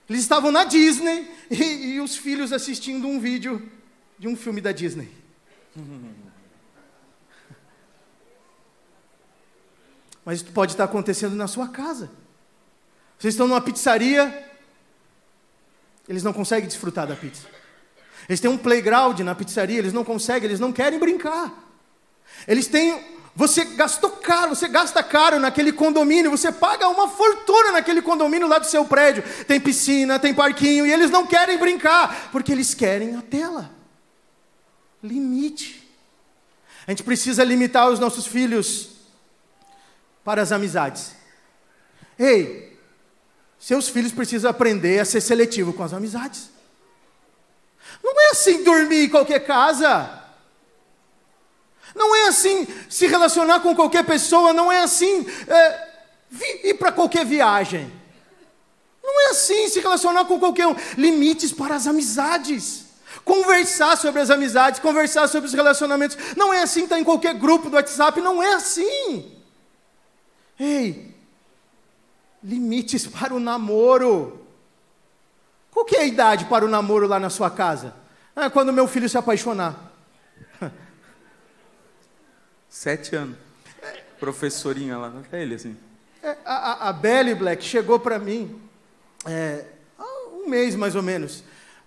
Eles estavam na Disney e os filhos assistindo um vídeo de um filme da Disney. Mas isso pode estar acontecendo na sua casa. Vocês estão numa pizzaria, eles não conseguem desfrutar da pizza. Eles têm um playground na pizzaria, eles não conseguem, eles não querem brincar. Eles têm, você gasta caro naquele condomínio, você paga uma fortuna naquele condomínio lá do seu prédio. Tem piscina, tem parquinho, e eles não querem brincar, porque eles querem a tela. Limite. A gente precisa limitar os nossos filhos para as amizades. Ei, seus filhos precisam aprender a ser seletivo com as amizades. Não é assim dormir em qualquer casa. Não é assim se relacionar com qualquer pessoa. Não é assim ir para qualquer viagem. é assim se relacionar com qualquer um. Limites para as amizades. Conversar sobre as amizades, conversar sobre os relacionamentos. Não é assim, está em qualquer grupo do WhatsApp, não é assim. Ei, limites para o namoro. Qual que é a idade para o namoro lá na sua casa? Quando meu filho se apaixonar. 7 anos. Professorinha lá, é ele assim. A Belly Black chegou para mim, há um mês mais ou menos.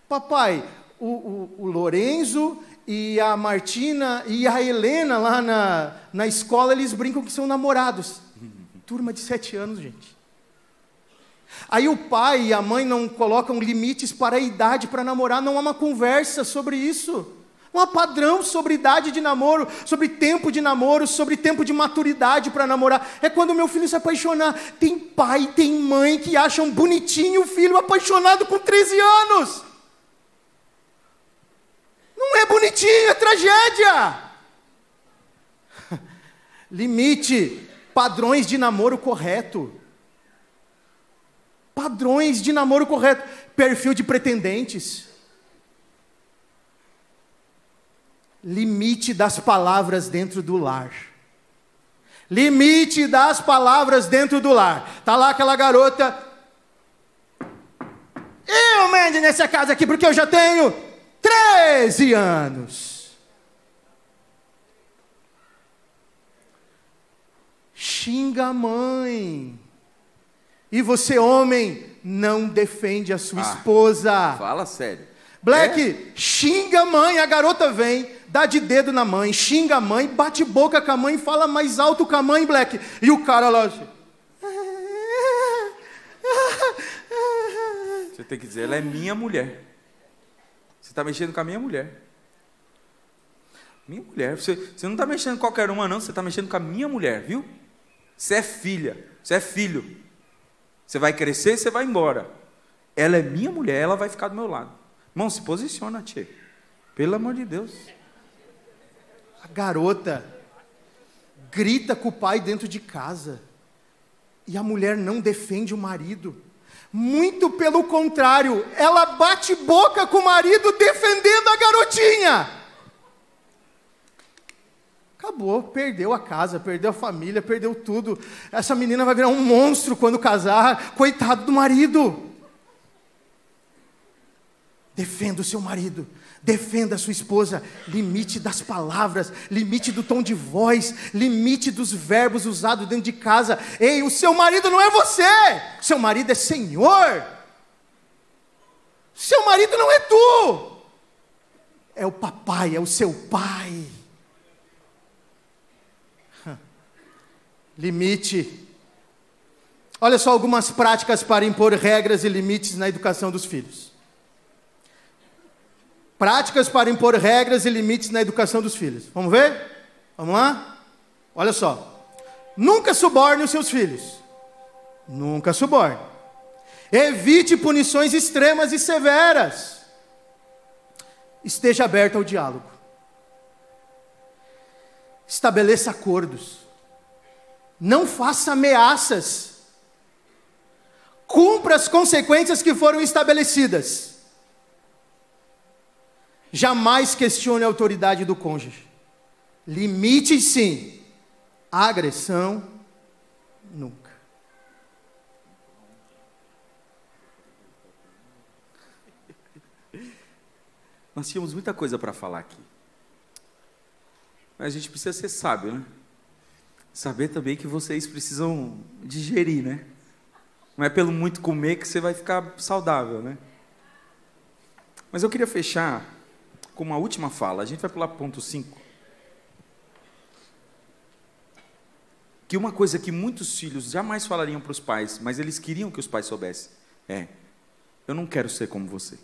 Papai, o Lorenzo e a Martina e a Helena lá na escola, eles brincam que são namorados. Turma de 7 anos, gente. Aí o pai e a mãe não colocam limites para a idade para namorar, não há uma conversa sobre isso. Não há padrão sobre idade de namoro, sobre tempo de namoro, sobre tempo de maturidade para namorar. É quando o meu filho se apaixonar. Tem pai, tem mãe que acham bonitinho o filho apaixonado com 13 anos. Não é bonitinho, é tragédia. Limite, padrões de namoro correto. Padrões de namoro correto. Perfil de pretendentes. Limite das palavras dentro do lar. Limite das palavras dentro do lar. Está lá aquela garota. Eu mando nessa casa aqui porque eu já tenho 13 anos. Xinga a mãe. E você, homem, não defende a sua esposa. Fala sério. Black, xinga a mãe, a garota vem, dá de dedo na mãe, xinga a mãe, bate boca com a mãe, fala mais alto com a mãe, Black. E o cara lá assim. Você tem que dizer, ela é minha mulher. Você está mexendo com a minha mulher. Minha mulher. Você não está mexendo com qualquer uma, não. Você está mexendo com a minha mulher, viu? Você é filha, você é filho. Você vai crescer e você vai embora. Ela é minha mulher, ela vai ficar do meu lado. Irmão, se posiciona, tchê. Pelo amor de Deus. A garota grita com o pai dentro de casa. E a mulher não defende o marido. Muito pelo contrário, ela bate boca com o marido defendendo a garotinha. Acabou, perdeu a casa, perdeu a família, perdeu tudo. Essa menina vai virar um monstro quando casar. Coitado do marido. Defenda o seu marido, defenda a sua esposa. Limite das palavras, limite do tom de voz, limite dos verbos usados dentro de casa. Ei, o seu marido não é você, o seu marido é Senhor. O seu marido não é tu, é o papai, é o seu pai. Limite. Olha só algumas práticas para impor regras e limites na educação dos filhos. Práticas para impor regras e limites na educação dos filhos. Vamos ver? Vamos lá? Olha só. Nunca suborne os seus filhos. Nunca suborne. Evite punições extremas e severas. Esteja aberto ao diálogo. Estabeleça acordos. Não faça ameaças. Cumpra as consequências que foram estabelecidas. Jamais questione a autoridade do cônjuge. Limite sim. A agressão, nunca. Nós tínhamos muita coisa para falar aqui. Mas a gente precisa ser sábio, né? Saber também que vocês precisam digerir, né? Não é pelo muito comer que você vai ficar saudável, né? Mas eu queria fechar com uma última fala. A gente vai pular para o ponto 5. Que uma coisa que muitos filhos jamais falariam para os pais, mas eles queriam que os pais soubessem, é: eu não quero ser como você.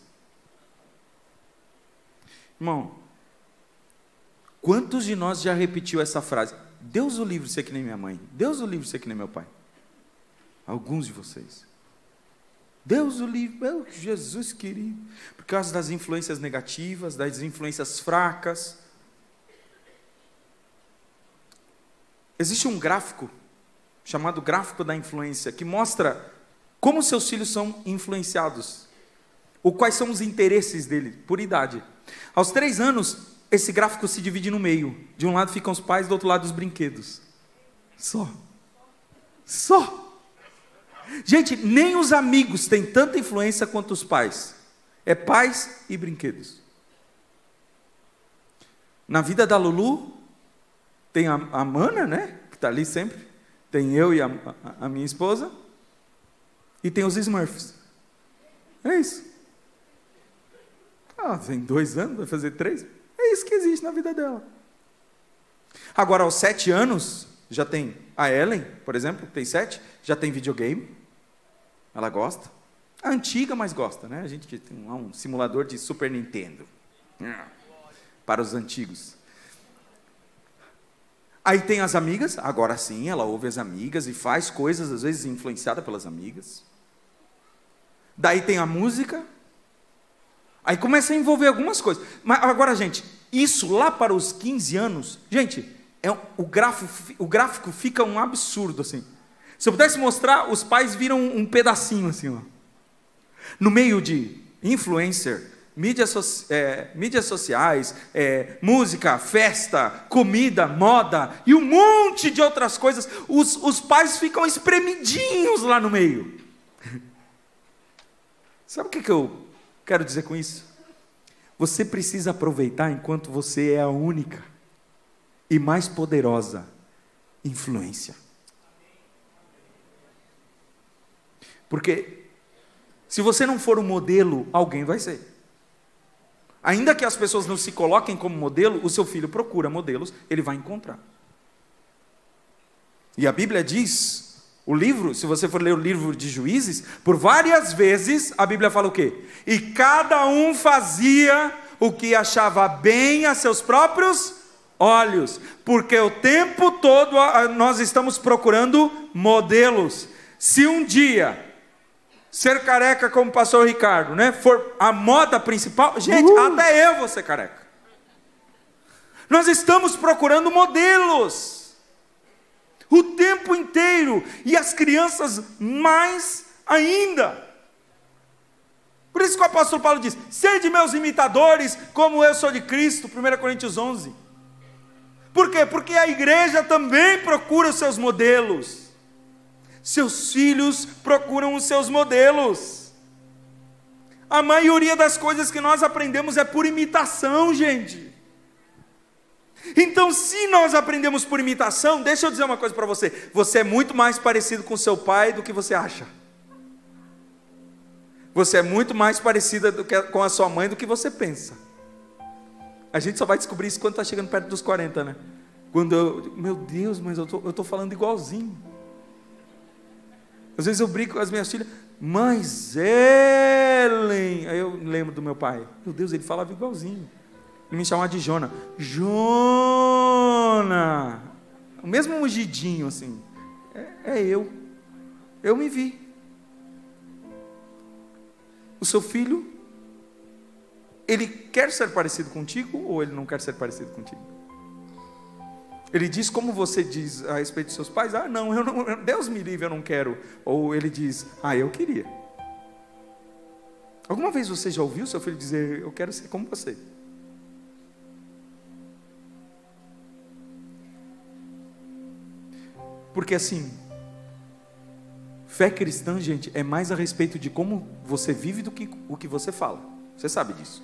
Irmão, quantos de nós já repetiu essa frase? Deus o livre ser que nem minha mãe. Deus o livre ser que nem meu pai. Alguns de vocês. Deus o livre, Jesus querido. Por causa das influências negativas, das influências fracas. Existe um gráfico, chamado gráfico da influência, que mostra Como seus filhos são influenciados? Ou quais são os interesses dele? Por idade. Aos 3 anos, esse gráfico se divide no meio. De um lado ficam os pais, do outro lado os brinquedos. Só. Gente, nem os amigos têm tanta influência quanto os pais. É pais e brinquedos. Na vida da Lulu, tem a Mana, né? Que está ali sempre. Tem eu e a minha esposa. E tem os Smurfs. É isso. Tem 2 anos, vai fazer 3. É isso que existe na vida dela. Agora, aos 7 anos, já tem a Ellen, por exemplo, tem 7, já tem videogame. Ela gosta. A antiga, mas gosta, né? A gente tem um simulador de Super Nintendo. Para os antigos. Aí tem as amigas, agora sim, ela ouve as amigas e faz coisas, às vezes influenciada pelas amigas. Daí tem a música. Aí começa a envolver algumas coisas. Mas agora, gente, isso lá para os 15 anos, gente, o gráfico fica um absurdo, assim. Se eu pudesse mostrar, os pais viram um pedacinho, assim, ó. No meio de influencer, mídias sociais, música, festa, comida, moda e um monte de outras coisas, os pais ficam espremidinhos lá no meio. Sabe o que eu quero dizer com isso? Você precisa aproveitar enquanto você é a única e mais poderosa influência. Porque se você não for o modelo, alguém vai ser. Ainda que as pessoas não se coloquem como modelo, o seu filho procura modelos, ele vai encontrar. E a Bíblia diz, o livro, se você for ler o livro de Juízes, por várias vezes a Bíblia fala o quê? E cada um fazia o que achava bem a seus próprios olhos, porque o tempo todo nós estamos procurando modelos. Se um dia ser careca como o pastor Ricardo, né, for a moda principal, gente, até eu vou ser careca. Nós estamos procurando modelos o tempo inteiro, e as crianças mais ainda. Por isso que o apóstolo Paulo diz: sede meus imitadores, como eu sou de Cristo, 1 Coríntios 11. Por quê? Porque a igreja também procura os seus modelos. Seus filhos procuram os seus modelos. A maioria das coisas que nós aprendemos é por imitação, gente. Então, se nós aprendemos por imitação, deixa eu dizer uma coisa para você: você é muito mais parecido com seu pai do que você acha. Você é muito mais parecida com a sua mãe do que você pensa. A gente só vai descobrir isso quando está chegando perto dos 40, né? Meu Deus, mas eu estou falando igualzinho. Às vezes eu brinco com as minhas filhas: mas Ellen, aí eu lembro do meu pai. Meu Deus, ele falava igualzinho. Ele me chamava de Jona. Jona! O mesmo mugidinho assim. Eu me vi. O seu filho, ele quer ser parecido contigo ou ele não quer ser parecido contigo? Ele diz como você diz a respeito dos seus pais: não, Deus me livre, eu não quero. Ou ele diz: eu queria. Alguma vez você já ouviu seu filho dizer: eu quero ser como você? Porque assim, fé cristã, gente, é mais a respeito de como você vive do que o que você fala. Você sabe disso.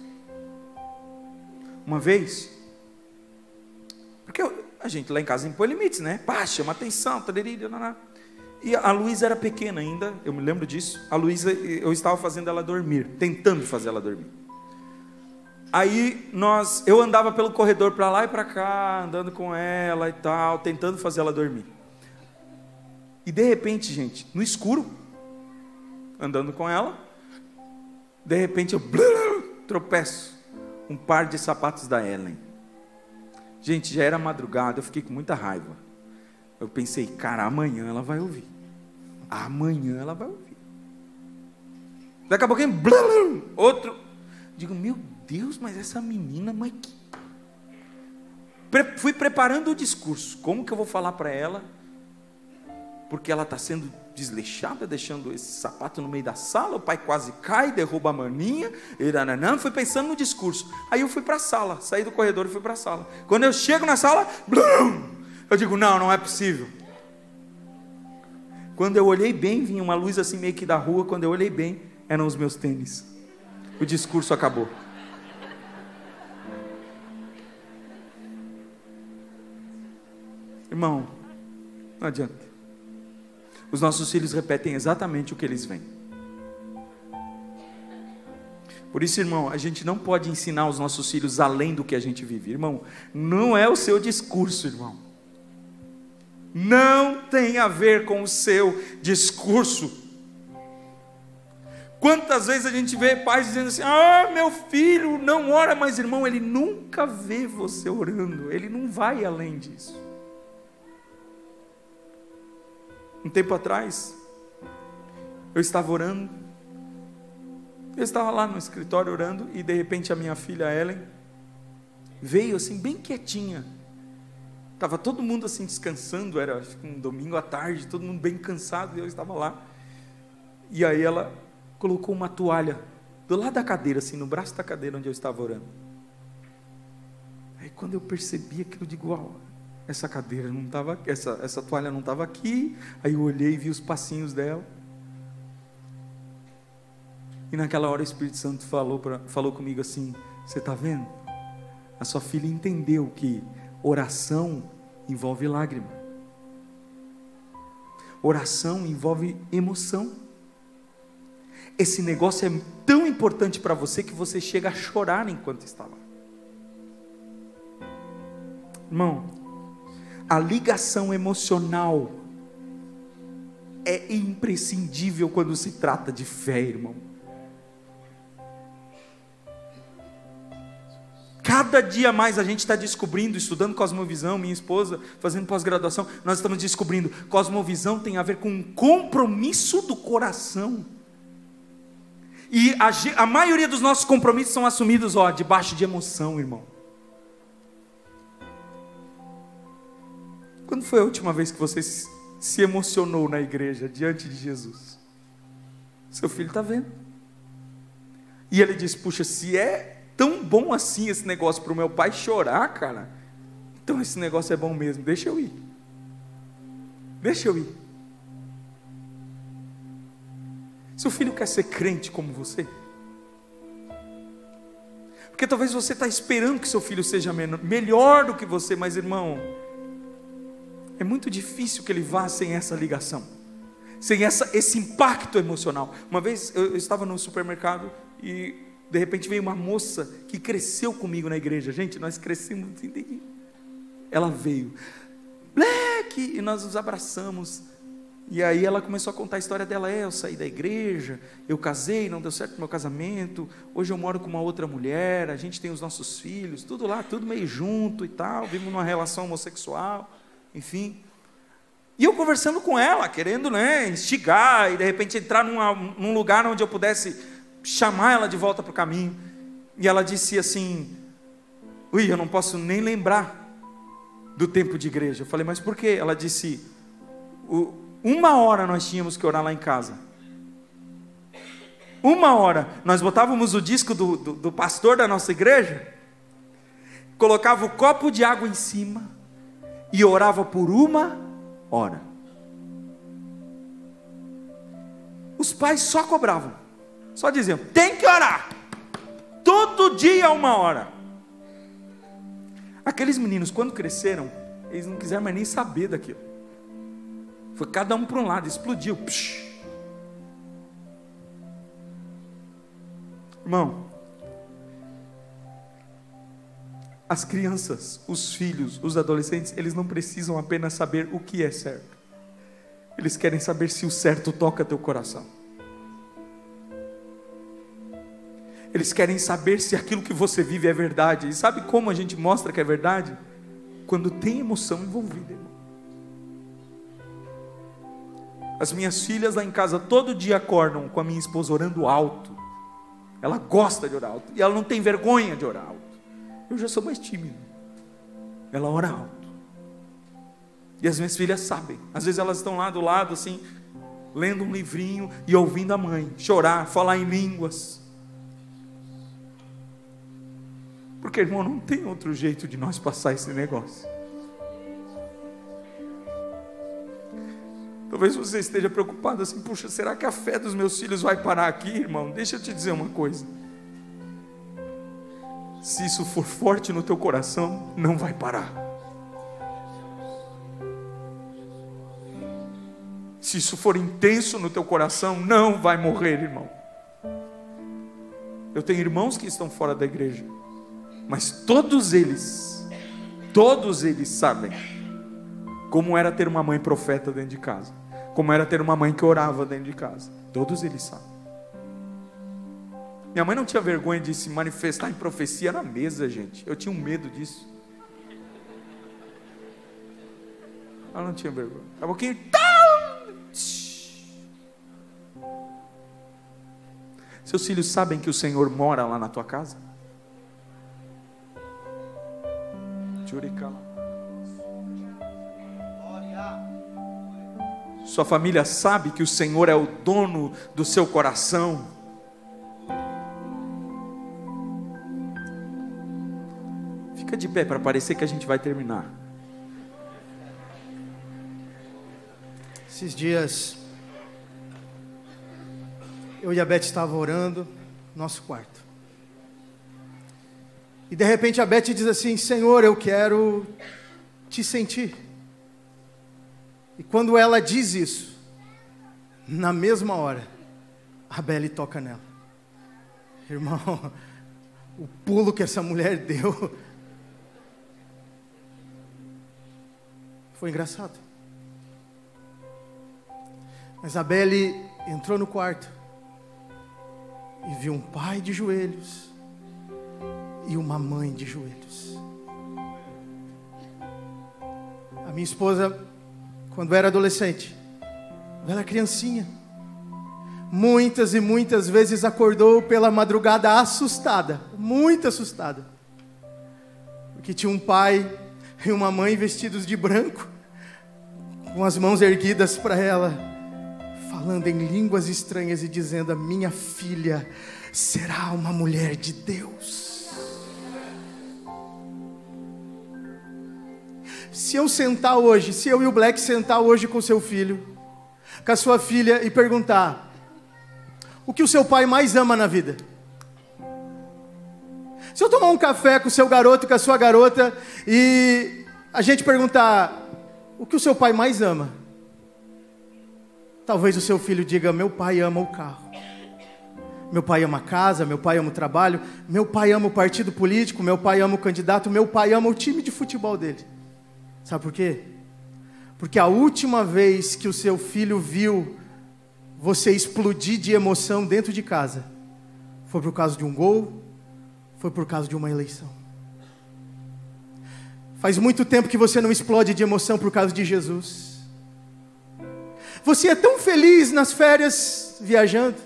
Uma vez, porque a gente lá em casa impõe limites, né? Chama atenção, e a Luísa era pequena ainda, eu me lembro disso. A Luísa, eu estava fazendo ela dormir, tentando fazer ela dormir. Aí eu andava pelo corredor para lá e para cá, andando com ela e tal, tentando fazer ela dormir. E de repente, gente, no escuro, andando com ela, de repente eu tropeço um par de sapatos da Ellen. Gente, já era madrugada, eu fiquei com muita raiva. Eu pensei: cara, amanhã ela vai ouvir. Amanhã ela vai ouvir. Daqui a pouquinho, outro. Digo: meu Deus, mas essa menina, mas que... Fui preparando o discurso. Como que eu vou falar para ela? porque ela está sendo desleixada, deixando esse sapato no meio da sala, o pai quase cai, derruba a maninha, fui pensando no discurso. Aí eu fui para a sala, saí do corredor e fui para a sala. Quando eu chego na sala, eu digo, não é possível. Quando eu olhei bem, vinha uma luz assim meio que da rua, quando eu olhei bem, eram os meus tênis. O discurso acabou. Irmão, não adianta. Os nossos filhos repetem exatamente o que eles veem. Por isso, irmão, a gente não pode ensinar os nossos filhos além do que a gente vive. Irmão, não é o seu discurso, irmão. Não tem a ver com o seu discurso. Quantas vezes a gente vê pais dizendo assim, meu filho não ora, mas irmão, ele nunca vê você orando, ele não vai além disso. Um tempo atrás, eu estava orando, eu estava lá no escritório orando, e de repente a minha filha Ellen veio assim bem quietinha, estava todo mundo assim descansando, era acho que um domingo à tarde, todo mundo bem cansado, e eu estava lá, e aí ela colocou uma toalha do lado da cadeira, assim, no braço da cadeira onde eu estava orando. Aí quando eu percebi aquilo, eu digo, uau, essa cadeira não estava, essa toalha não estava aqui. Aí eu olhei e vi os passinhos dela. E naquela hora o Espírito Santo falou comigo assim, você está vendo? A sua filha entendeu que oração envolve lágrima. Oração envolve emoção. Esse negócio é tão importante para você que você chega a chorar enquanto está lá. Irmão, a ligação emocional é imprescindível quando se trata de fé, irmão. Cada dia mais a gente está descobrindo, estudando cosmovisão, minha esposa fazendo pós-graduação, nós estamos descobrindo, cosmovisão tem a ver com um compromisso do coração. E a maioria dos nossos compromissos são assumidos, debaixo de emoção, irmão. Quando foi a última vez que você se emocionou na igreja, diante de Jesus? Seu filho está vendo. E ele diz, puxa, se é tão bom assim esse negócio para o meu pai chorar, cara, então esse negócio é bom mesmo, deixa eu ir. Deixa eu ir. Seu filho quer ser crente como você? Porque talvez você está esperando que seu filho seja melhor do que você, mas irmão, é muito difícil que ele vá sem essa ligação, sem esse impacto emocional. Uma vez eu estava no supermercado e de repente veio uma moça que cresceu comigo na igreja. Gente, nós crescemos, ela veio, Black, e nós nos abraçamos. E aí ela começou a contar a história dela. Eu saí da igreja, eu casei, não deu certo o meu casamento, hoje eu moro com uma outra mulher, a gente tem os nossos filhos, tudo lá, tudo meio junto e tal, vivemos numa relação homossexual, enfim. E eu conversando com ela, querendo instigar, e de repente entrar num lugar onde eu pudesse chamar ela de volta para o caminho. E ela disse assim, eu não posso nem lembrar do tempo de igreja. Eu falei, mas por quê? Ela disse, 1 hora nós tínhamos que orar lá em casa. 1 hora, nós botávamos o disco do pastor da nossa igreja, colocava o copo de água em cima e orava por 1 hora. Os pais só cobravam, só diziam, tem que orar, todo dia 1 hora. Aqueles meninos, quando cresceram, eles não quiseram mais nem saber daquilo. Foi cada um para um lado, explodiu. Psh. Irmão, as crianças, os filhos, os adolescentes, eles não precisam apenas saber o que é certo. Eles querem saber se o certo toca teu coração. Eles querem saber se aquilo que você vive é verdade. E sabe como a gente mostra que é verdade? Quando tem emoção envolvida, irmão. As minhas filhas lá em casa todo dia acordam com a minha esposa orando alto. Ela gosta de orar alto e ela não tem vergonha de orar alto. Eu já sou mais tímido. Ela ora alto. E as minhas filhas sabem. Às vezes elas estão lá do lado assim, lendo um livrinho e ouvindo a mãe chorar, falar em línguas. Porque, irmão, não tem outro jeito de nós passar esse negócio. Talvez você esteja preocupado assim: puxa, será que a fé dos meus filhos vai parar aqui, irmão? Deixa eu te dizer uma coisa. Se isso for forte no teu coração, não vai parar. Se isso for intenso no teu coração, não vai morrer, irmão. Eu tenho irmãos que estão fora da igreja, mas todos eles sabem como era ter uma mãe profeta dentro de casa, como era ter uma mãe que orava dentro de casa. Todos eles sabem. Minha mãe não tinha vergonha de se manifestar em profecia na mesa, gente. Eu tinha um medo disso. Ela não tinha vergonha. Daqui a pouquinho... Seus filhos sabem que o Senhor mora lá na tua casa? Sua família sabe que o Senhor é o dono do seu coração? Fica de pé para parecer que a gente vai terminar. Esses dias, eu e a Beth estávamos orando no nosso quarto. E de repente a Beth diz assim: Senhor, eu quero te sentir. E quando ela diz isso, na mesma hora, a Belle toca nela. Irmão, o pulo que essa mulher deu foi engraçado. Mas a Belle entrou no quarto e viu um pai de joelhos e uma mãe de joelhos. A minha esposa, quando era adolescente, quando era criancinha, muitas e muitas vezes acordou pela madrugada assustada, muito assustada, porque tinha um pai e uma mãe vestidos de branco, com as mãos erguidas para ela, falando em línguas estranhas e dizendo: a minha filha será uma mulher de Deus. Se eu sentar hoje, se eu e o Black sentar hoje com seu filho, com a sua filha, e perguntar: o que o seu pai mais ama na vida? Se eu tomar um café com o seu garoto, com a sua garota, e a gente perguntar: o que o seu pai mais ama? Talvez o seu filho diga: meu pai ama o carro, meu pai ama a casa, meu pai ama o trabalho, meu pai ama o partido político, meu pai ama o candidato, meu pai ama o time de futebol dele. Sabe por quê? Porque a última vez que o seu filho viu você explodir de emoção dentro de casa foi por causa de um gol, foi por causa de uma eleição. Faz muito tempo que você não explode de emoção por causa de Jesus. Você é tão feliz nas férias viajando,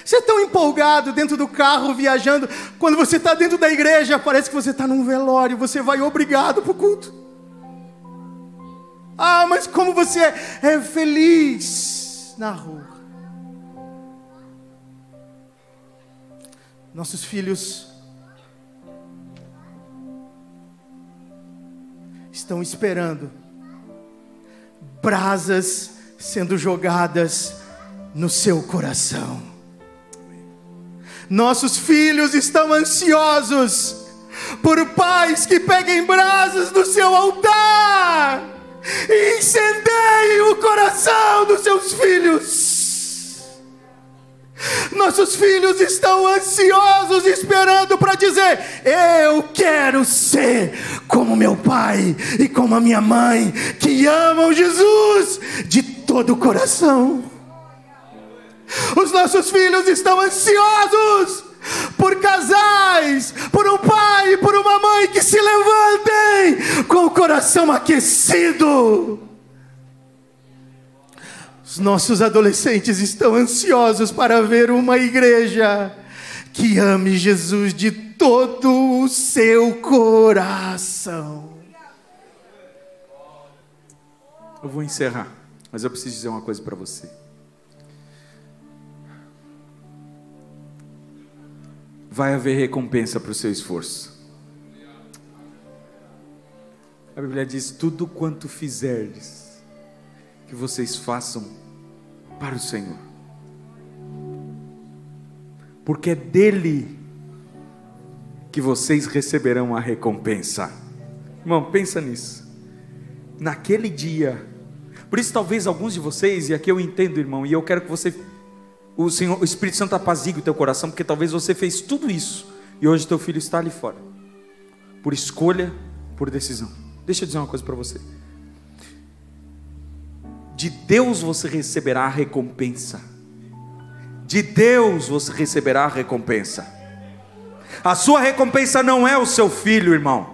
você é tão empolgado dentro do carro viajando, quando você está dentro da igreja parece que você está num velório, você vai obrigado para o culto. Ah, mas como você é feliz na rua. Nossos filhos estão esperando brasas sendo jogadas no seu coração. Nossos filhos estão ansiosos por pais que peguem brasas do seu altar e incendeiem o coração dos seus filhos. Nossos filhos estão ansiosos, esperando para dizer: eu quero ser como meu pai e como a minha mãe, que amam Jesus de todo o coração. Os nossos filhos estão ansiosos por casais, por um pai e por uma mãe que se levantem com o coração aquecido. Os nossos adolescentes estão ansiosos para ver uma igreja que ame Jesus de todo o seu coração. Eu vou encerrar, mas eu preciso dizer uma coisa para você. Vai haver recompensa para o seu esforço. A Bíblia diz: tudo quanto fizerdes, que vocês façam para o Senhor, porque é dele que vocês receberão a recompensa. Irmão, pensa nisso. Naquele dia, por isso talvez alguns de vocês, e aqui eu entendo, irmão, e eu quero que você, o Espírito Santo apazigue o teu coração, porque talvez você fez tudo isso, e hoje teu filho está ali fora, por escolha, por decisão. Deixa eu dizer uma coisa para você. De Deus você receberá a recompensa. De Deus você receberá a recompensa. A sua recompensa não é o seu filho, irmão.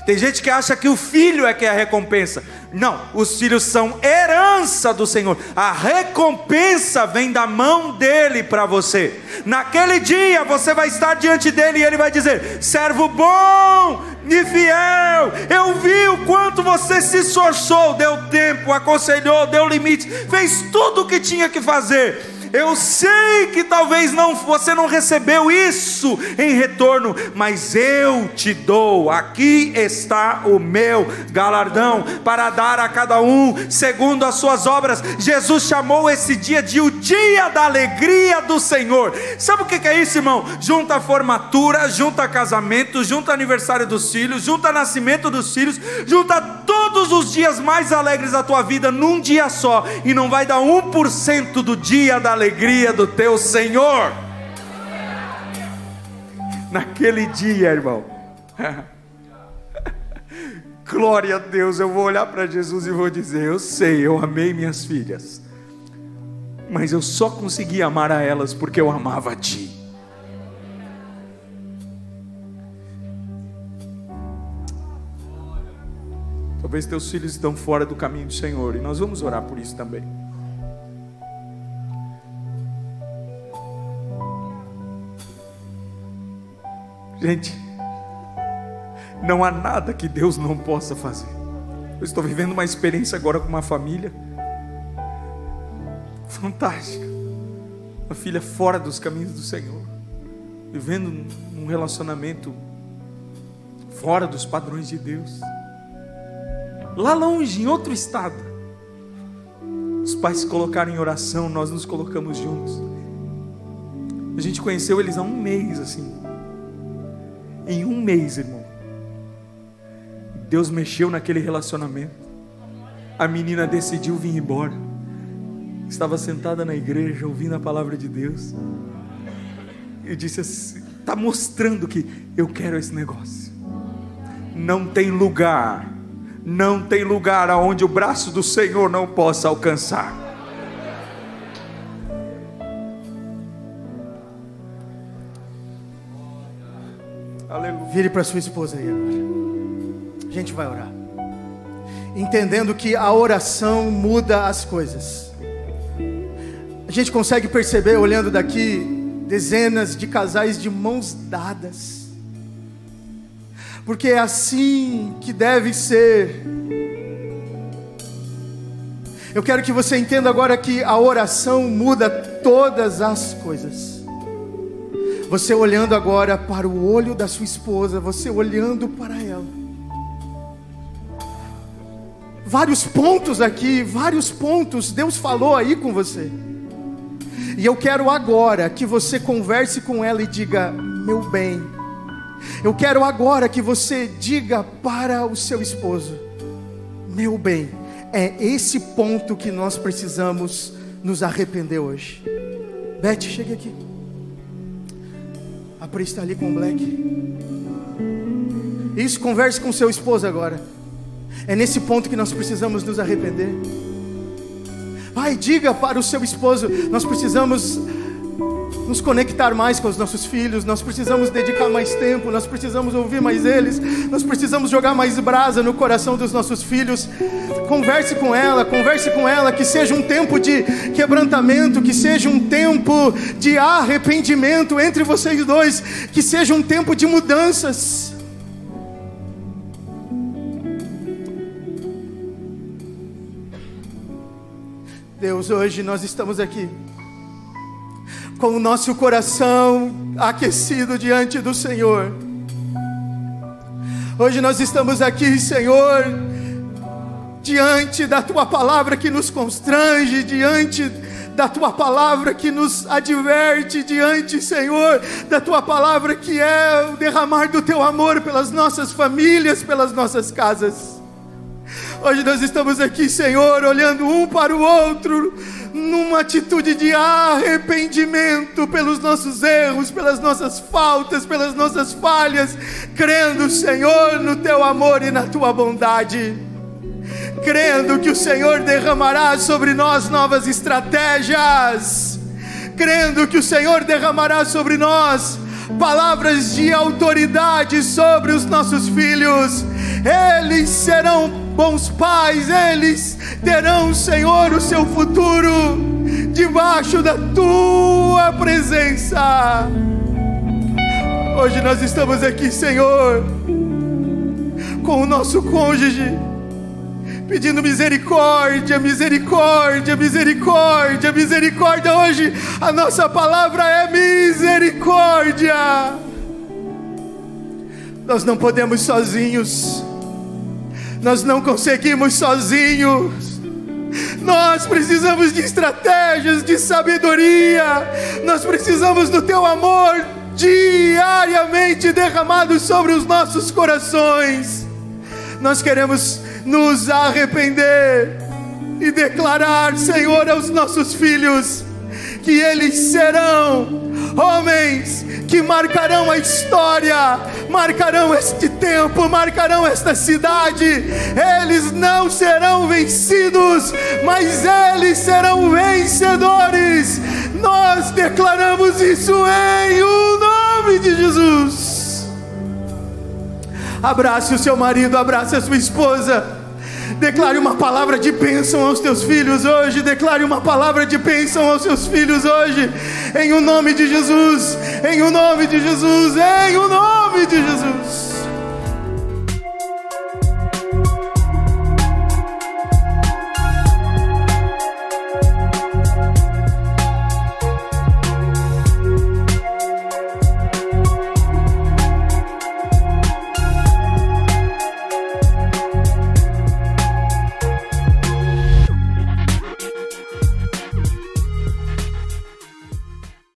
Tem gente que acha que o filho é que é a recompensa. Não, os filhos são herança do Senhor. A recompensa vem da mão dele para você. Naquele dia você vai estar diante dele e ele vai dizer: servo bom e fiel, eu vi o quanto você se esforçou, deu tempo, aconselhou, deu limite, fez tudo o que tinha que fazer. Eu sei que talvez você não recebeu isso em retorno, mas eu te dou, aqui está o meu galardão, para dar a cada um segundo as suas obras. Jesus chamou esse dia de o dia da alegria do Senhor. Sabe o que é isso, irmão? Junta a formatura, junta casamento, junta aniversário dos filhos, junta nascimento dos filhos, junta todos os dias mais alegres da tua vida num dia só, e não vai dar 1% do dia da alegria do teu Senhor. Naquele dia, irmão, glória a Deus, eu vou olhar para Jesus e vou dizer: eu sei, eu amei minhas filhas, mas eu só consegui amar a elas porque eu amava a ti. Talvez teus filhos estão fora do caminho do Senhor, e nós vamos orar por isso também. Gente, não há nada que Deus não possa fazer. Eu estou vivendo uma experiência agora com uma família fantástica. Uma filha fora dos caminhos do Senhor, vivendo um relacionamento fora dos padrões de Deus. Lá longe, em outro estado, os pais se colocaram em oração, nós nos colocamos juntos. A gente conheceu eles há um mês, assim. Em um mês, irmão, Deus mexeu naquele relacionamento. A menina decidiu vir embora. Estava sentada na igreja, ouvindo a palavra de Deus. E disse assim: está mostrando que eu quero esse negócio. Não tem lugar aonde o braço do Senhor não possa alcançar. Aleluia. Vire para sua esposa aí agora. A gente vai orar, entendendo que a oração muda as coisas. A gente consegue perceber, olhando daqui, dezenas de casais de mãos dadas, porque é assim que deve ser. Eu quero que você entenda agora que a oração muda todas as coisas. Você olhando agora para o olho da sua esposa, você olhando para ela. Vários pontos aqui, vários pontos, Deus falou aí com você. E eu quero agora que você converse com ela e diga: meu bem. Eu quero agora que você diga para o seu esposo: meu bem, é esse ponto que nós precisamos nos arrepender hoje. Beth, chega aqui. A Pri está ali com o Black. Isso, converse com seu esposo agora. É nesse ponto que nós precisamos nos arrepender. Vai, diga para o seu esposo: nós precisamos nos conectar mais com os nossos filhos, nós precisamos dedicar mais tempo, nós precisamos ouvir mais eles, nós precisamos jogar mais brasa no coração dos nossos filhos. Converse com ela, que seja um tempo de quebrantamento, que seja um tempo de arrependimento entre vocês dois, que seja um tempo de mudanças. Deus, hoje nós estamos aqui com o nosso coração aquecido diante do Senhor. Hoje nós estamos aqui, Senhor, diante da Tua palavra que nos constrange, diante da Tua palavra que nos adverte, diante, Senhor, da Tua palavra que é o derramar do Teu amor pelas nossas famílias, pelas nossas casas. Hoje nós estamos aqui, Senhor, olhando um para o outro, numa atitude de arrependimento pelos nossos erros, pelas nossas faltas, pelas nossas falhas, crendo, Senhor, no Teu amor e na Tua bondade, crendo que o Senhor derramará sobre nós novas estratégias, crendo que o Senhor derramará sobre nós palavras de autoridade sobre os nossos filhos. Eles serão bons pais, eles terão, Senhor, o seu futuro debaixo da Tua presença. Hoje nós estamos aqui, Senhor, com o nosso cônjuge, pedindo misericórdia, misericórdia, misericórdia, misericórdia. Hoje a nossa palavra é misericórdia. Nós não podemos sozinhos, nós não conseguimos sozinhos, nós precisamos de estratégias, de sabedoria, nós precisamos do Teu amor diariamente derramado sobre os nossos corações. Nós queremos nos arrepender e declarar, Senhor, aos nossos filhos que eles serão homens que marcarão a história, marcarão este tempo, marcarão esta cidade. Eles não serão vencidos, mas eles serão vencedores. Nós declaramos isso em o nome de Jesus. Abrace o seu marido, abrace a sua esposa. Declare uma palavra de bênção aos teus filhos hoje. Declare uma palavra de bênção aos seus filhos hoje, em o nome de Jesus, em o nome de Jesus, em o nome